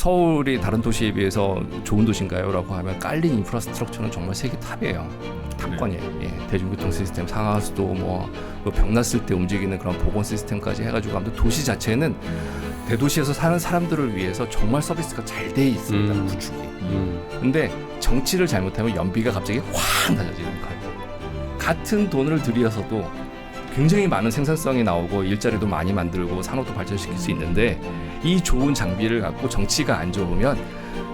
서울이 다른 도시에 비해서 좋은 도시인가요? 라고 하면 깔린 인프라스트럭처는 정말 세계 탑이에요. 탑권이에요. 예, 대중교통 시스템, 상하수도, 뭐 병 났을 때 움직이는 그런 보건 시스템까지 해가지고 아무튼 도시 자체는 대도시에서 사는 사람들을 위해서 정말 서비스가 잘 돼 있습니다. 구축이. 근데 정치를 잘못하면 연비가 갑자기 확 낮아지는 거예요. 같은 돈을 들여서도 굉장히 많은 생산성이 나오고 일자리도 많이 만들고 산업도 발전시킬 수 있는데 이 좋은 장비를 갖고 정치가 안 좋으면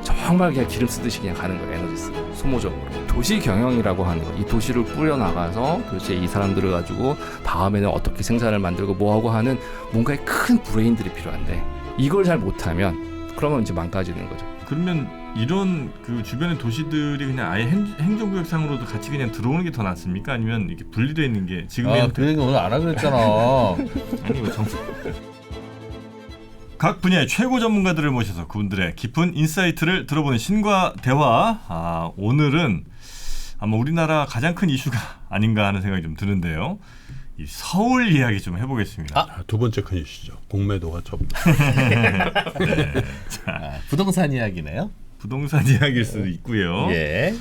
정말 그냥 기름 쓰듯이 그냥 가는 거예요. 에너지 쓰고 소모적으로. 도시 경영이라고 하는 거, 이 도시를 뿌려나가서 도대체 이 사람들을 가지고 다음에는 어떻게 생산을 만들고 뭐하고 하는 뭔가의 큰 브레인들이 필요한데 이걸 잘 못하면 그러면 이제 망가지는 거죠. 그러면 이런 그 주변의 도시들이 그냥 아예 행정구역상으로도 같이 그냥 들어오는 게 더 낫습니까? 아니면 이렇게 분리되어 있는 게 지금의 그 얘기 오늘 안 하기로 했잖아. 아니 이거 정책. 각 분야의 최고 전문가들을 모셔서 그분들의 깊은 인사이트를 들어보는 신과 대화. 오늘은 아마 우리나라 가장 큰 이슈가 아닌가 하는 생각이 좀 드는데요. 이 서울 이야기 좀 해보겠습니다. 두 번째 큰 이슈죠. 공매도가 좀. 네. 자, 부동산 이야기네요. 부동산 이야기일 수도 있고요. 예.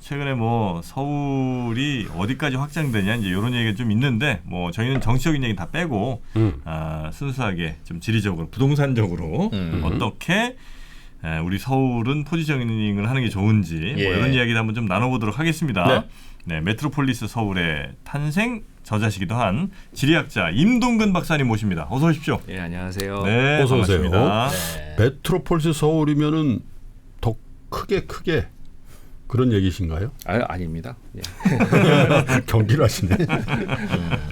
최근에 뭐 서울이 어디까지 확장되냐 이제 이런 얘기가 좀 있는데 뭐 저희는 정치적인 얘기 다 빼고 순수하게 좀 지리적으로 부동산적으로 어떻게 우리 서울은 포지셔닝을 하는 게 좋은지 뭐 이런 이야기를 한번 좀 나눠보도록 하겠습니다. 네, 메트로폴리스 서울의 탄생 저자시기도 한 지리학자 임동근 박사님 모십니다. 어서 오십시오. 예, 안녕하세요. 네, 어서 오세요. 반갑습니다. 메트로폴리스 서울이면은 더 크게 그런 얘기신가요? 아닙니다. 예. 경기를 하시네.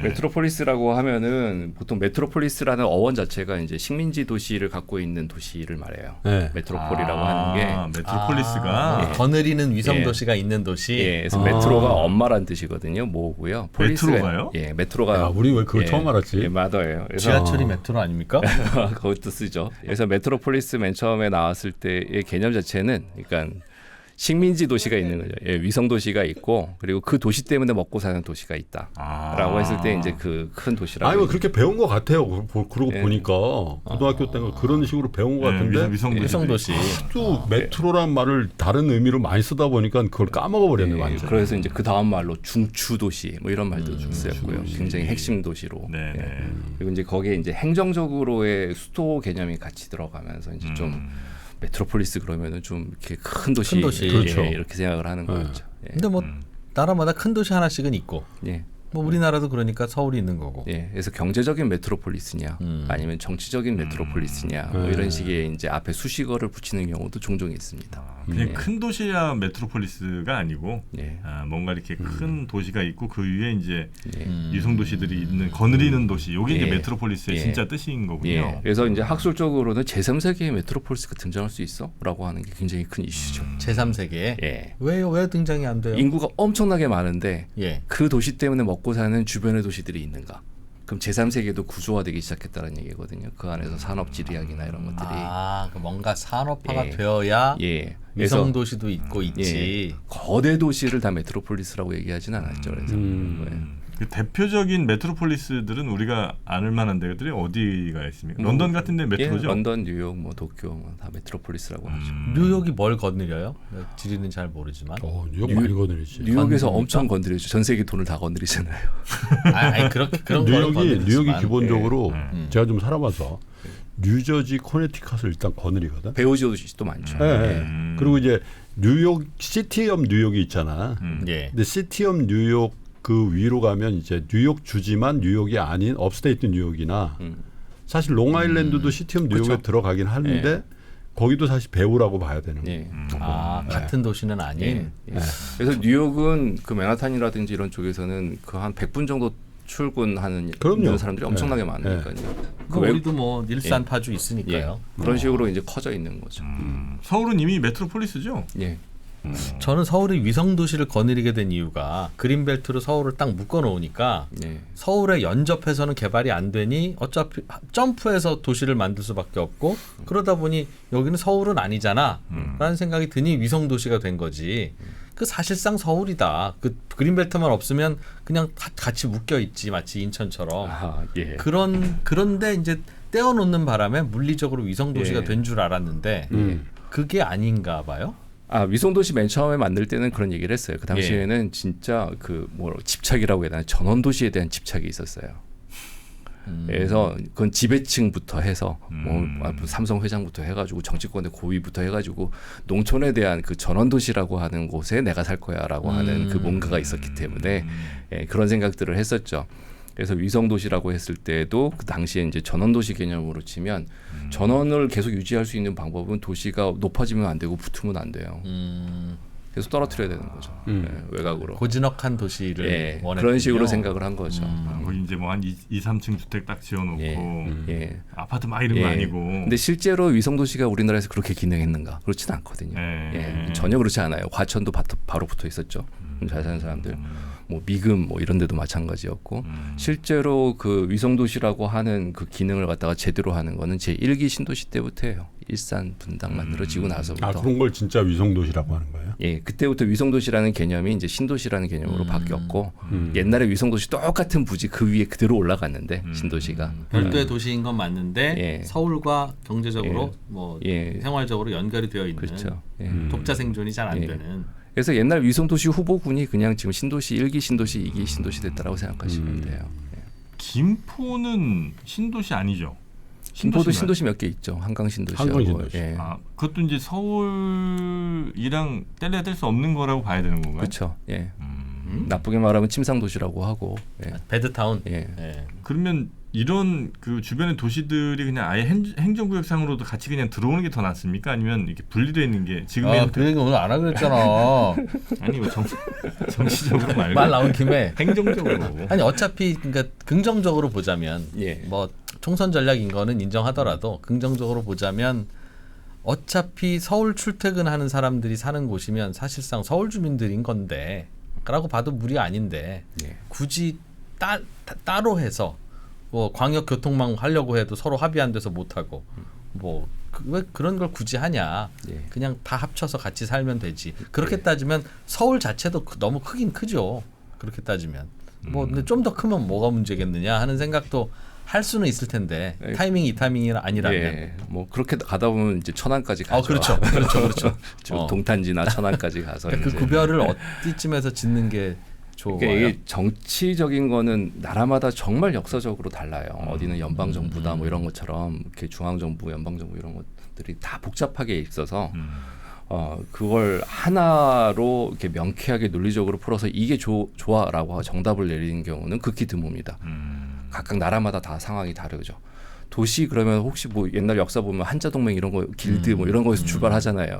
메트로폴리스라고 하면은 보통 메트로폴리스라는 어원 자체가 이제 식민지 도시를 갖고 있는 도시를 말해요. 네. 메트로폴이라고 하는 게 메트로폴리스가 거느리는 위성 도시가 있는 도시. 예, 그래서 메트로가 엄마란 뜻이거든요. 모으고요. 메트로가요? 예, 메트로가. 야, 우리 왜 그걸 예, 처음 알았지? 예, 맞아요. 그래서 지하철이 메트로 아닙니까? 그것도 쓰죠. 그래서 메트로폴리스 맨 처음에 나왔을 때의 개념 자체는 그러니까 식민지 도시가 있는 거죠. 예, 위성 도시가 있고 그리고 그 도시 때문에 먹고 사는 도시가 있다라고 했을 때 이제 그 큰 도시라고. 아니 뭐 그렇게 배운 것 같아요. 그러고 예. 보니까 고등학교 때 그런 식으로 배운 것 같은데 위성 도시. 또 메트로란 말을 다른 의미로 많이 쓰다 보니까 그걸 까먹어 버렸네 예, 완전. 그래서 이제 그 다음 말로 중추 도시 뭐 이런 말도 좀 쓰였고요. 중추 굉장히 도시. 핵심 도시로. 네, 네. 예. 그리고 이제 거기에 이제 행정적으로의 수도 개념이 같이 들어가면서 이제 좀 메트로폴리스 그러면은 좀 이렇게 큰 도시, 큰 도시. 그렇죠. 예, 이렇게 생각을 하는 거였죠. 예. 근데 뭐 나라마다 큰 도시 하나씩은 있고. 예. 뭐 우리나라도 그러니까 서울이 있는 거고. 예, 그래서 경제적인 메트로폴리스냐, 아니면 정치적인 메트로폴리스냐, 뭐 이런 식의 이제 앞에 수식어를 붙이는 경우도 종종 있습니다. 그냥 예. 큰 도시야 메트로폴리스가 아니고 예. 뭔가 이렇게 큰 도시가 있고 그 위에 이제 예. 유성 도시들이 있는 거느리는 도시. 요게 이제 예. 메트로폴리스의 예. 진짜 뜻인 거군요. 예, 그래서 이제 학술적으로는 제3세계의 메트로폴리스가 등장할 수 있어?라고 하는 게 굉장히 큰 이슈죠. 제3세계에. 예. 왜요? 왜 등장이 안 돼요? 인구가 엄청나게 많은데 예. 그 도시 때문에 먹고 사는 주변의 도시들이 있는가? 그럼 제3세계도 구조화되기 시작했다는 얘기거든요. 그 안에서 산업 지리학이나 이런 것들이. 그 뭔가 산업화가 예. 되어야 예. 위성 도시도 있고 예. 있지. 거대 도시를 다 메트로폴리스라고 얘기하진 않았죠. 그래서 그 대표적인 메트로폴리스들은 우리가 아는 만한 데들이 어디가 있습니까? 런던 같은 데 메트로죠? 예, 런던, 뉴욕, 뭐 도쿄 뭐 다 메트로폴리스라고 하죠. 뉴욕이 뭘 거느려요? 지리는 잘 모르지만. 뉴욕 많이 거느리지. 뉴욕에서 건드립니까? 엄청 건드리죠. 전 세계 돈을 다 건드리잖아요. 아니 그렇게 그런 거는 뉴욕이 건드리지만. 기본적으로 제가 좀 살아봐서 뉴저지, 코네티컷을 일단 거느리거든. 배우지 도시도 많죠. 네. 그리고 이제 뉴욕 시티 업 뉴욕이 있잖아. 예. 근데 시티 업 뉴욕 그 위로 가면 이제 뉴욕 주지만 뉴욕이 아닌 업스테이트 뉴욕이나 사실 롱아일랜드도 시티 업 뉴욕에 그쵸. 들어가긴 하는데 거기도 사실 배우라고 봐야 되는 거예요. 예. 같은 도시는 아닌. 예. 예. 그래서 뉴욕은 그 맨하탄이라든지 이런 쪽에서는 그 한 100분 정도 출근하는 그럼요. 있는 사람들이 엄청나게 많으니까요. 그 우리도 뭐 일산 파주 예. 있으니까요. 그런 식으로 이제 커져 있는 거죠. 서울은 이미 메트로폴리스죠? 예. 저는 서울이 위성 도시를 거느리게 된 이유가 그린벨트로 서울을 딱 묶어 놓으니까 예. 서울에 연접해서는 개발이 안 되니 어차피 점프해서 도시를 만들 수밖에 없고 그러다 보니 여기는 서울은 아니잖아 라는 생각이 드니 위성 도시가 된 거지. 그 사실상 서울이다. 그 그린벨트만 없으면 그냥 다 같이 묶여 있지 마치 인천처럼. 아, 예. 그런데 이제 떼어놓는 바람에 물리적으로 위성 도시가 예. 된 줄 알았는데 그게 아닌가 봐요. 위성도시 맨 처음에 만들 때는 그런 얘기를 했어요. 그 당시에는 진짜 그 뭐 집착이라고 해야 되나 전원도시에 대한 집착이 있었어요. 그래서 그건 지배층부터 해서 뭐 삼성 회장부터 해가지고 정치권의 고위부터 해가지고 농촌에 대한 그 전원도시라고 하는 곳에 내가 살 거야라고 하는 그 뭔가가 있었기 때문에 그런 생각들을 했었죠. 그래서 위성도시라고 했을 때도 그 당시에 이제 전원도시 개념으로 치면 전원을 계속 유지할 수 있는 방법은 도시가 높아지면 안 되고 붙으면 안 돼요. 계속 떨어뜨려야 되는 거죠. 외곽으로. 고즈넉한 도시를 원했군요. 그런 식으로 생각을 한 거죠. 거기 이제 뭐 한 2, 3층 주택 딱 지어놓고 예. 아파트 막 이런 거 아니고. 근데 실제로 위성도시가 우리나라에서 그렇게 기능했는가? 그렇지는 않거든요. 전혀 그렇지 않아요. 과천도 바로 붙어 있었죠. 잘 사는 사람들. 뭐 미금 뭐 이런 데도 마찬가지였고 실제로 그 위성도시라고 하는 그 기능을 갖다가 제대로 하는 거는 제1기 신도시 때부터예요. 일산 분당 만들어지고 나서부터. 그런 걸 진짜 위성도시라고 하는 거예요? 예, 그때부터 위성도시라는 개념이 이제 신도시라는 개념으로 바뀌었고 옛날에 위성도시 똑같은 부지 그 위에 그대로 올라갔는데 신도시가 별도의 도시인 건 맞는데 예. 서울과 경제적으로 뭐 예. 생활적으로 연결이 되어 있는 그렇죠. 예. 독자 생존이 잘 안 예. 되는. 그래서 옛날 위성도시 후보군이 그냥 지금 신도시 1기 신도시 2기 신도시 됐다라고 생각하시면 돼요. 예. 김포는 신도시 아니죠? 김포도 신도시 몇 개 있죠. 한강 신도시하고. 한강 신도시. 예. 그것도 이제 서울이랑 뗄래야 뗄 수 없는 거라고 봐야 되는 건가요? 그렇죠. 예. 나쁘게 말하면 침상도시라고 하고. 예. 배드타운. 예. 예. 그러면 이런 그 주변의 도시들이 그냥 아예 행정구역상으로도 같이 그냥 들어오는 게 더 낫습니까? 아니면 이렇게 분리되어 있는 게 지금의 그 얘기 오늘 안 하기로 했잖아. 아니 뭐 정치적으로 말고 말 나온 김에. 행정적으로. 아니 어차피 그러니까 긍정적으로 보자면 예. 뭐 총선 전략인 거는 인정하더라도 긍정적으로 보자면 어차피 서울 출퇴근하는 사람들이 사는 곳이면 사실상 서울 주민들인 건데 라고 봐도 무리 아닌데 예. 굳이 따로 해서 뭐 광역교통망 하려고 해도 서로 합의 안 돼서 못 하고 뭐 왜 그런 걸 굳이 하냐. 예. 그냥 다 합쳐서 같이 살면 되지. 그렇게 따지면 서울 자체도 너무 크긴 크죠. 그렇게 따지면 뭐 근데 좀 더 크면 뭐가 문제겠느냐 하는 생각도 할 수는 있을 텐데 타이밍이 이 타이밍이 아니라면. 예. 뭐 그렇게 가다 보면 이제 천안까지 가죠. 그렇죠. 저 동탄지나 천안까지 가서 그 이제. 구별을 어디쯤에서 짓는 게 좋아요? 그러니까 이게 정치적인 거는 나라마다 정말 역사적으로 달라요. 어디는 연방 정부다 뭐 이런 것처럼 이렇게 중앙 정부, 연방 정부 이런 것들이 다 복잡하게 있어서 그걸 하나로 이렇게 명쾌하게 논리적으로 풀어서 이게 좋아라고 정답을 내리는 경우는 극히 드뭅니다. 각각 나라마다 다 상황이 다르죠. 도시 그러면 혹시 뭐 옛날 역사 보면 한자동맹 이런 거 길드 뭐 이런 거에서 출발하잖아요.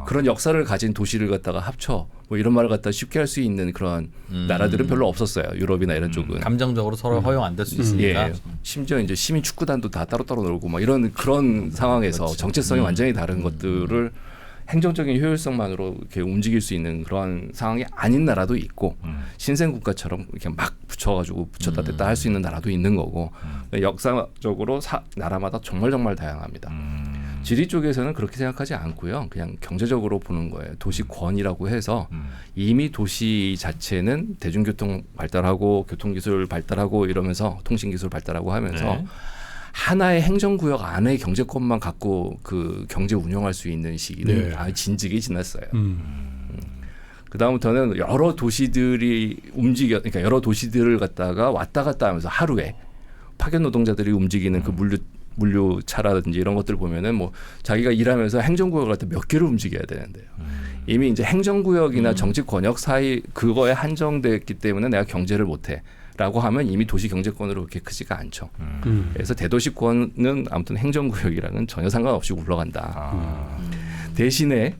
그런 역사를 가진 도시를 갖다가 합쳐 뭐 이런 말을 갖다 쉽게 할 수 있는 그런 나라들은 별로 없었어요. 유럽이나 이런 쪽은. 감정적으로 서로 허용 안 될 수 있으니까. 예. 심지어 이제 시민 축구단도 다 따로따로 놀고 막 이런 그런 상황에서 정체성이 완전히 다른 것들을 행정적인 효율성만으로 이렇게 움직일 수 있는 그런 상황이 아닌 나라도 있고 신생 국가처럼 이렇게 막 붙였다 뗐다 할 수 있는 나라도 있는 거고 역사적으로 나라마다 정말 다양합니다. 지리 쪽에서는 그렇게 생각하지 않고요. 그냥 경제적으로 보는 거예요. 도시권이라고 해서 이미 도시 자체는 대중교통 발달하고 교통기술 발달하고 이러면서 통신기술 발달하고 하면서 네. 하나의 행정구역 안에 경제권만 갖고 그 경제 운영할 수 있는 시기는 네. 진즉이 지났어요. 그 다음부터는 여러 도시들이 그러니까 여러 도시들을 갖다가 왔다 갔다 하면서 하루에 파견 노동자들이 움직이는 그 물류차라든지 이런 것들 보면은 뭐 자기가 일하면서 행정구역을 갖다 몇 개를 움직여야 되는데요. 이미 이제 행정구역이나 정치 권역 사이 그거에 한정됐기 때문에 내가 경제를 못해. 라고 하면 이미 도시 경제권으로 그렇게 크지가 않죠. 그래서 대도시권은 아무튼 행정구역이랑은 전혀 상관없이 굴러간다. 대신에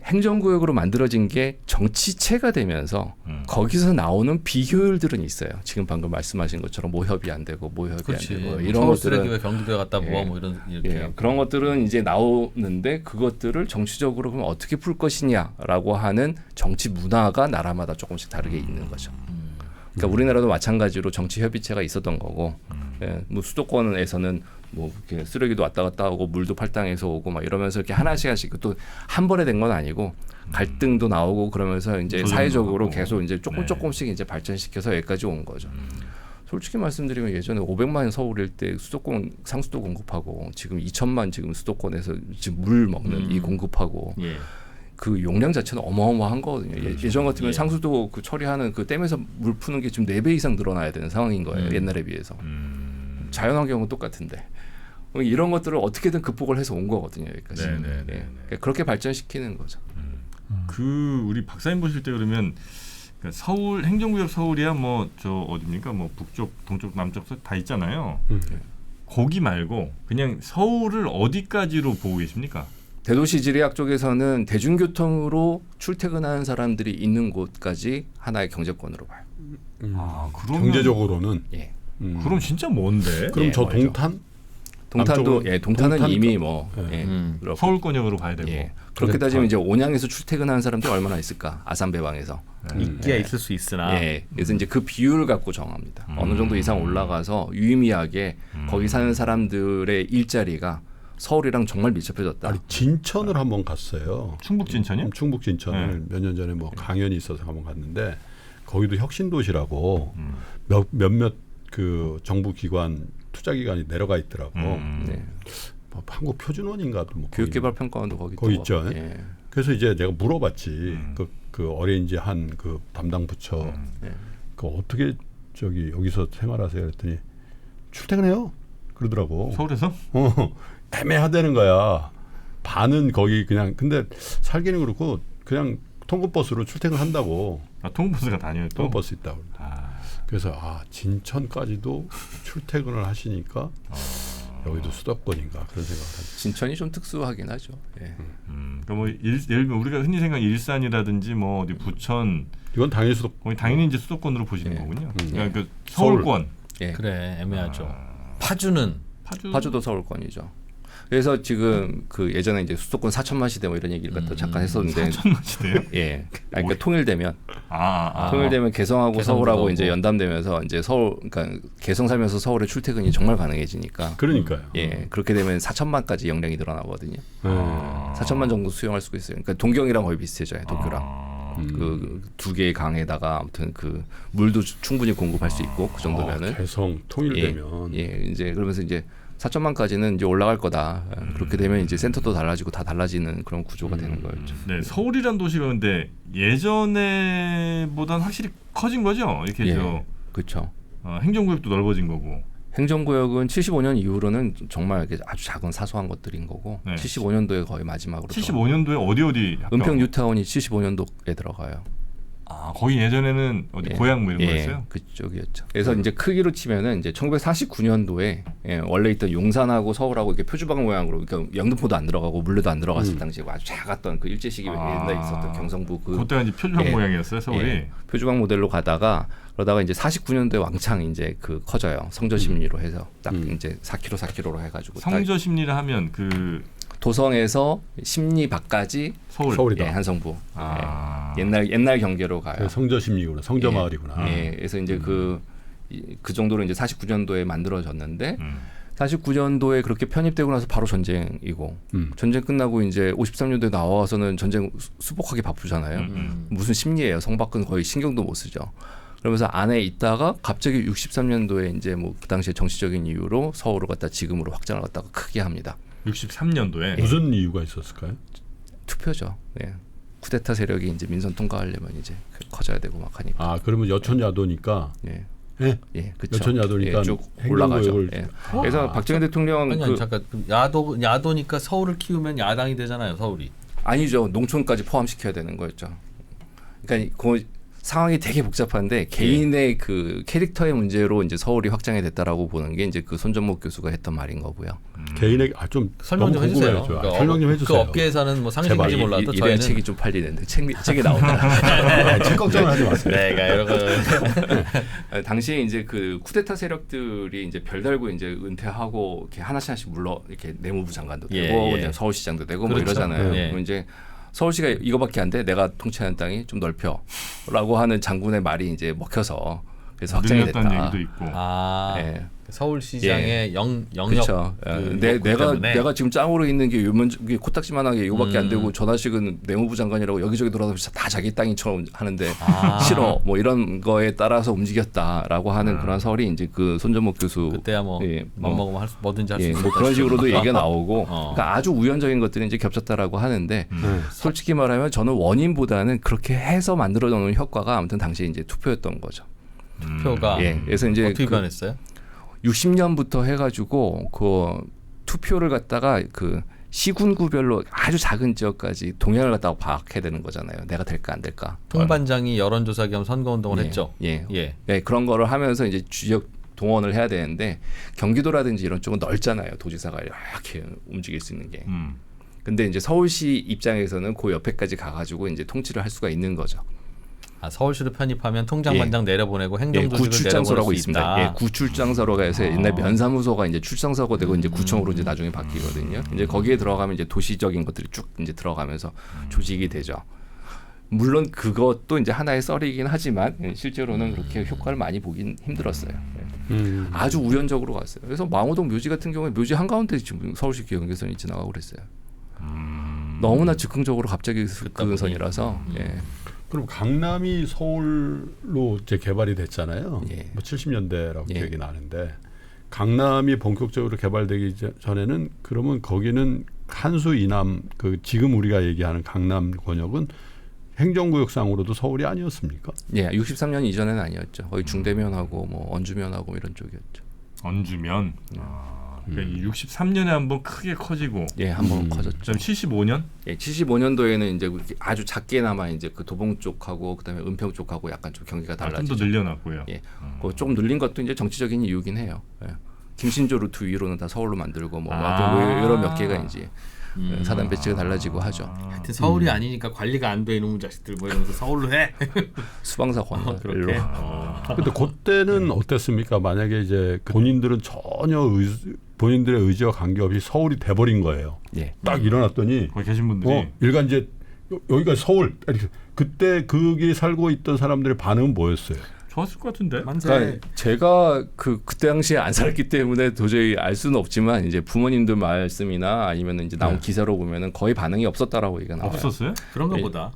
행정구역으로 만들어진 게 정치체가 되면서 거기서 나오는 비효율들은 있어요. 지금 방금 말씀하신 것처럼 모협이 안 되고 모협이 그렇지. 안 되고 이런 서울 쓰레기 것들은 왜 경기도에 갖다 모아 뭐 이렇게. 그런 것들은 이제 나오는데 그것들을 정치적으로 그럼 어떻게 풀 것이냐라고 하는 정치 문화가 나라마다 조금씩 다르게 있는 거죠. 그러니까 우리나라도 마찬가지로 정치 협의체가 있었던 거고, 뭐 수도권에서는 뭐 이렇게 쓰레기도 왔다 갔다 하고 물도 팔당해서 오고 막 이러면서 이렇게 하나씩 또 한 번에 된 건 아니고 갈등도 나오고 그러면서 이제 사회적으로 계속 이제 조금씩 이제 발전시켜서 여기까지 온 거죠. 솔직히 말씀드리면 예전에 500만 서울일 때 수도권 상수도 공급하고 지금 2천만 지금 수도권에서 지금 물 먹는 이 공급하고 예. 그 용량 자체는 어마어마한 거거든요. 예전 같으면 예. 상수도 그 처리하는 그 댐에서 물 푸는 게 지금 4배 이상 늘어나야 되는 상황인 거예요. 옛날에 비해서. 자연환경은 똑같은데. 이런 것들을 어떻게든 극복을 해서 온 거거든요. 여기까지. 네네네. 예. 그러니까 그렇게 발전시키는 거죠. 그 우리 박사님 보실 때 그러면 그러니까 서울 행정구역 서울이야 뭐 저 어디입니까? 뭐 북쪽, 동쪽, 남쪽 다 있잖아요. 거기 말고 그냥 서울을 어디까지로 보고 계십니까? 대도시지리학 쪽에서는 대중교통으로 출퇴근하는 사람들이 있는 곳까지 하나의 경제권으로 봐요. 아, 그러면 경제적으로는 예. 그럼 진짜 먼데? 그럼 예, 저 멀죠. 동탄 동탄도 남쪽은- 예, 동탄은 동탄 이미 뭐 예. 예, 그렇고. 서울권역으로 봐야 되고. 예. 그렇게 따지면 이제 온양에서 출퇴근하는 사람들이 얼마나 있을까? 아산배방에서. 인기가 예. 있을 수 있으나 예. 그래서 이제 그 비율을 갖고 정합니다. 어느 정도 이상 올라가서 유의미하게 거기 사는 사람들의 일자리가 서울이랑 정말 밀접해졌다. 아니 진천을 한번 갔어요. 충북 진천이요? 충북 진천을 몇 년 전에 뭐 강연이 있어서 한번 갔는데 거기도 혁신도시라고 몇몇 그 정부 기관 투자 기관이 내려가 있더라고. 네. 뭐 한국 표준원인가도 뭐 교육개발평가원도 거기 거기 또 있죠. 예. 그래서 이제 내가 물어봤지 그 어레인지 한 그 담당 부처 예. 그 어떻게 저기 여기서 생활하세요? 그랬더니 출퇴근해요. 그러더라고. 서울에서? 애매하다는 거야. 반은 거기 그냥 근데 살기는 그렇고 그냥 통근버스로 출퇴근한다고. 아, 통버스가 다녀요 또? 통근버스 있다고. 아, 그래서 진천까지도 출퇴근을 하시니까 여기도 수도권인가 그런 생각을 하죠. 진천이 좀 특수하긴 하죠. 예. 그러니까 뭐 예를 들면 우리가 흔히 생각하는 일산이라든지 뭐 어디 부천 이건 당연히 수도권. 거기 당연히 이제 수도권으로 보시는 예. 거군요. 예. 그러니까 그 서울권, 예. 그래 애매하죠. 파주는 파주도 서울권이죠. 그래서 지금 그 예전에 이제 수도권 4천만 시대 뭐 이런 얘기를 갖다 잠깐 했었는데 천만 시대요? 예. 아니, 그러니까 통일되면 아, 통일되면 개성하고 개성도 서울하고 가고. 이제 연담되면서 이제 서울 그러니까 개성 살면서 서울의 출퇴근이 정말 가능해지니까 그러니까요. 예. 그렇게 되면 4천만까지 영량이 늘어나거든요. 네. 4천만 정도 수용할 수가 있어요. 그러니까 동경이랑 거의 비슷해져요. 도쿄랑. 그 두 개의 강에다가 아무튼 그 물도 충분히 공급할 수 있고 그 정도면은 개성 통일되면 예, 이제 그러면서 이제 4천만까지는 이제 올라갈 거다. 그렇게 되면 이제 센터도 달라지고 다 달라지는 그런 구조가 되는 거였죠. 네, 서울이란 도시가 근데 예전에보단 확실히 커진 거죠. 이렇게 저 그렇죠. 행정구역도 넓어진 거고. 행정구역은 75년 이후로는 정말 이렇게 아주 작은 사소한 것들인 거고 네. 75년도에 거의 마지막으로 75년도에 어디 은평 뉴타운이 75년도에 들어가요. 아, 거기 예전에는 어디 고향 뭐 이런 거였어요? 그쪽이었죠. 그래서 이제 크기로 치면은 이제 1949년도에 원래 있던 용산하고 서울하고 이렇게 표주방 모양으로 그러니까 영등포도 안 들어가고 물레도 안 들어갔을 당시에 아주 작았던 그 일제 시기 옛날에 있었던 경성부 그 그때가 이제 표주방 모양이었어요, 서울이. 표주방 모델로 가다가 그러다가 이제 49년도에 왕창 이제 그 커져요. 성저심리로 해서 딱 이제 4km로 해가지고 성저 심리를 하면 그 도성에서 심리 밖까지 서울이다. 예, 한성부. 아. 예. 옛날 경계로 가요. 성저심리구나. 성저마을이구나. 예, 그래서 이제 그 정도로 이제 49년도에 만들어졌는데 49년도에 그렇게 편입되고 나서 바로 전쟁이고 전쟁 끝나고 이제 53년도에 나와서는 전쟁 수복하기 바쁘잖아요. 무슨 심리예요. 성밖은 거의 신경도 못 쓰죠. 그러면서 안에 있다가 갑자기 63년도에 이제 뭐 그 당시에 정치적인 이유로 서울을 갖다 지금으로 확장을 갖다가 크게 합니다. 63년도에 무슨 이유가 있었을까요? 투표죠. 예. 쿠데타 세력이 이제 민선 통과하려면 이제 커져야 되고 막 하니까. 아 그러면 여천야도니까 예. 예? 예, 그렇죠. 여천야도니까 예, 쭉 올라가죠. 행정구역을 예. 그래서 박정희 대통령 아니 잠깐 야도니까 서울을 키우면 야당이 되잖아요. 서울이. 아니죠. 농촌까지 포함시켜야 되는 거였죠. 그러니까 그 상황이 되게 복잡한데 개인의 그 캐릭터의 문제로 이제 서울이 확장이 됐다라고 보는 게 이제 그 손전목 교수가 했던 말인 거고요. 개인의 좀 설명 좀 너무 해주세요. 궁금해요. 설명 좀 해주세요. 그 업계에서는 뭐 상식인지 제발. 몰라도 이래야 저희는 책이 좀 팔리는데 책이 나오더라. 책 걱정을 하지 마세요. 내가 이런 거 당시에 이제 그 쿠데타 세력들이 이제 별달고 이제 은퇴하고 이렇게 하나씩 물러 이렇게 내무부 장관도 예, 되고 예. 그냥 서울시장도 되고 뭐 그렇죠. 이러잖아요. 예. 그럼 이제 서울시가 이거밖에 안 돼. 내가 통치하는 땅이 좀 넓혀라고 하는 장군의 말이 이제 먹혀서 그래서 확장이 늘렸다는 됐다. 얘기도 있고. 예. 서울시장의 영역 그렇죠. 내가 지금 짱으로 있는 게 이게 코딱지만하게 이거밖에 안 되고 전화식은 내무부 장관이라고 여기저기 돌아다니면서 다 자기 땅이처럼 하는데 싫어 뭐 이런 거에 따라서 움직였다라고 하는 그런 설이 이제 그 손전목 교수 그때야 뭐 먹으면 뭐든지 할 수 있는 뭐 그런 식으로도 얘기가 나오고 그러니까 아주 우연적인 것들이 이제 겹쳤다라고 하는데 솔직히 말하면 저는 원인보다는 그렇게 해서 만들어 놓은 효과가 아무튼 당시에 이제 투표였던 거죠. 투표가 그래서 이제 어떻게 변했어요? 60년부터 해가지고 그 투표를 갖다가 그 시군구별로 아주 작은 지역까지 동향을 갖다가 파악해야 되는 거잖아요. 내가 될까 안 될까. 통반장이 여론조사 겸 선거운동을 했죠. 예. 그런 거를 하면서 이제 지역 동원을 해야 되는데 경기도라든지 이런 쪽은 넓잖아요. 도지사가 이렇게 움직일 수 있는 게. 근데 이제 서울시 입장에서는 그 옆에까지 가가지고 이제 통치를 할 수가 있는 거죠. 서울시로 편입하면 통장반장 내려보내고 행정조직을 구출장소라고 내려보낼 수 있습니다. 있다. 구출장소로가 해서 옛날 면사무소가 이제 출장소가 되고 이제 구청으로 이제 나중에 바뀌거든요. 이제 거기에 들어가면 이제 도시적인 것들이 쭉 이제 들어가면서 조직이 되죠. 물론 그것도 이제 하나의 썰이긴 하지만 실제로는 그렇게 효과를 많이 보긴 힘들었어요. 아주 우연적으로 갔어요. 그래서 망호동 묘지 같은 경우에 묘지 한가운데 지금 서울시 기억경계선이 지나가고 그랬어요. 너무나 즉흥적으로 갑자기 그 선이라서. 그럼 강남이 서울로 이제 개발이 됐잖아요. 뭐 70년대라고 기억이 나는데 강남이 본격적으로 개발되기 전에는 그러면 거기는 한수 이남 그 지금 우리가 얘기하는 강남 권역은 행정구역상으로도 서울이 아니었습니까? 63년 이전에는 아니었죠. 거의 중대면하고 뭐 언주면하고 이런 쪽이었죠. 언주면. 그러니까 63년에 한번 크게 커지고. 한번 커졌죠. 그다음 75년? 75년도에는 이제 아주 작게나마 이제 그 도봉 쪽하고 그다음에 은평 쪽하고 약간 좀 경기가 달라지죠. 좀 더 늘려놨고요. 그 조금 늘린 것도 이제 정치적인 이유긴 해요. 김신조 루트 위로는 다 서울로 만들고 뭐 여러 몇 개가 이제 사단 배치가 달라지고 하죠. 하여튼 서울이 아니니까 관리가 안 돼 이놈의 자식들 뭐 이러면서 서울로 해. 수방사 권한별로. 근데 그때는 어땠습니까? 만약에 이제 본인들은 전혀 본인들의 의지와 관계없이 서울이 돼버린 거예요. 딱 일어났더니 거기 계신 분들이 일간지 여기가 서울. 그때 거기 살고 있던 사람들의 반응은 뭐였어요? 좋았을 것 같은데. 그러니까 제가 그때 당시에 안 살았기 때문에 도저히 알 수는 없지만 이제 부모님들 말씀이나 아니면 이제 나온 기사로 보면은 거의 반응이 없었다라고 얘기가 나와요. 없었어요? 그런가 보다.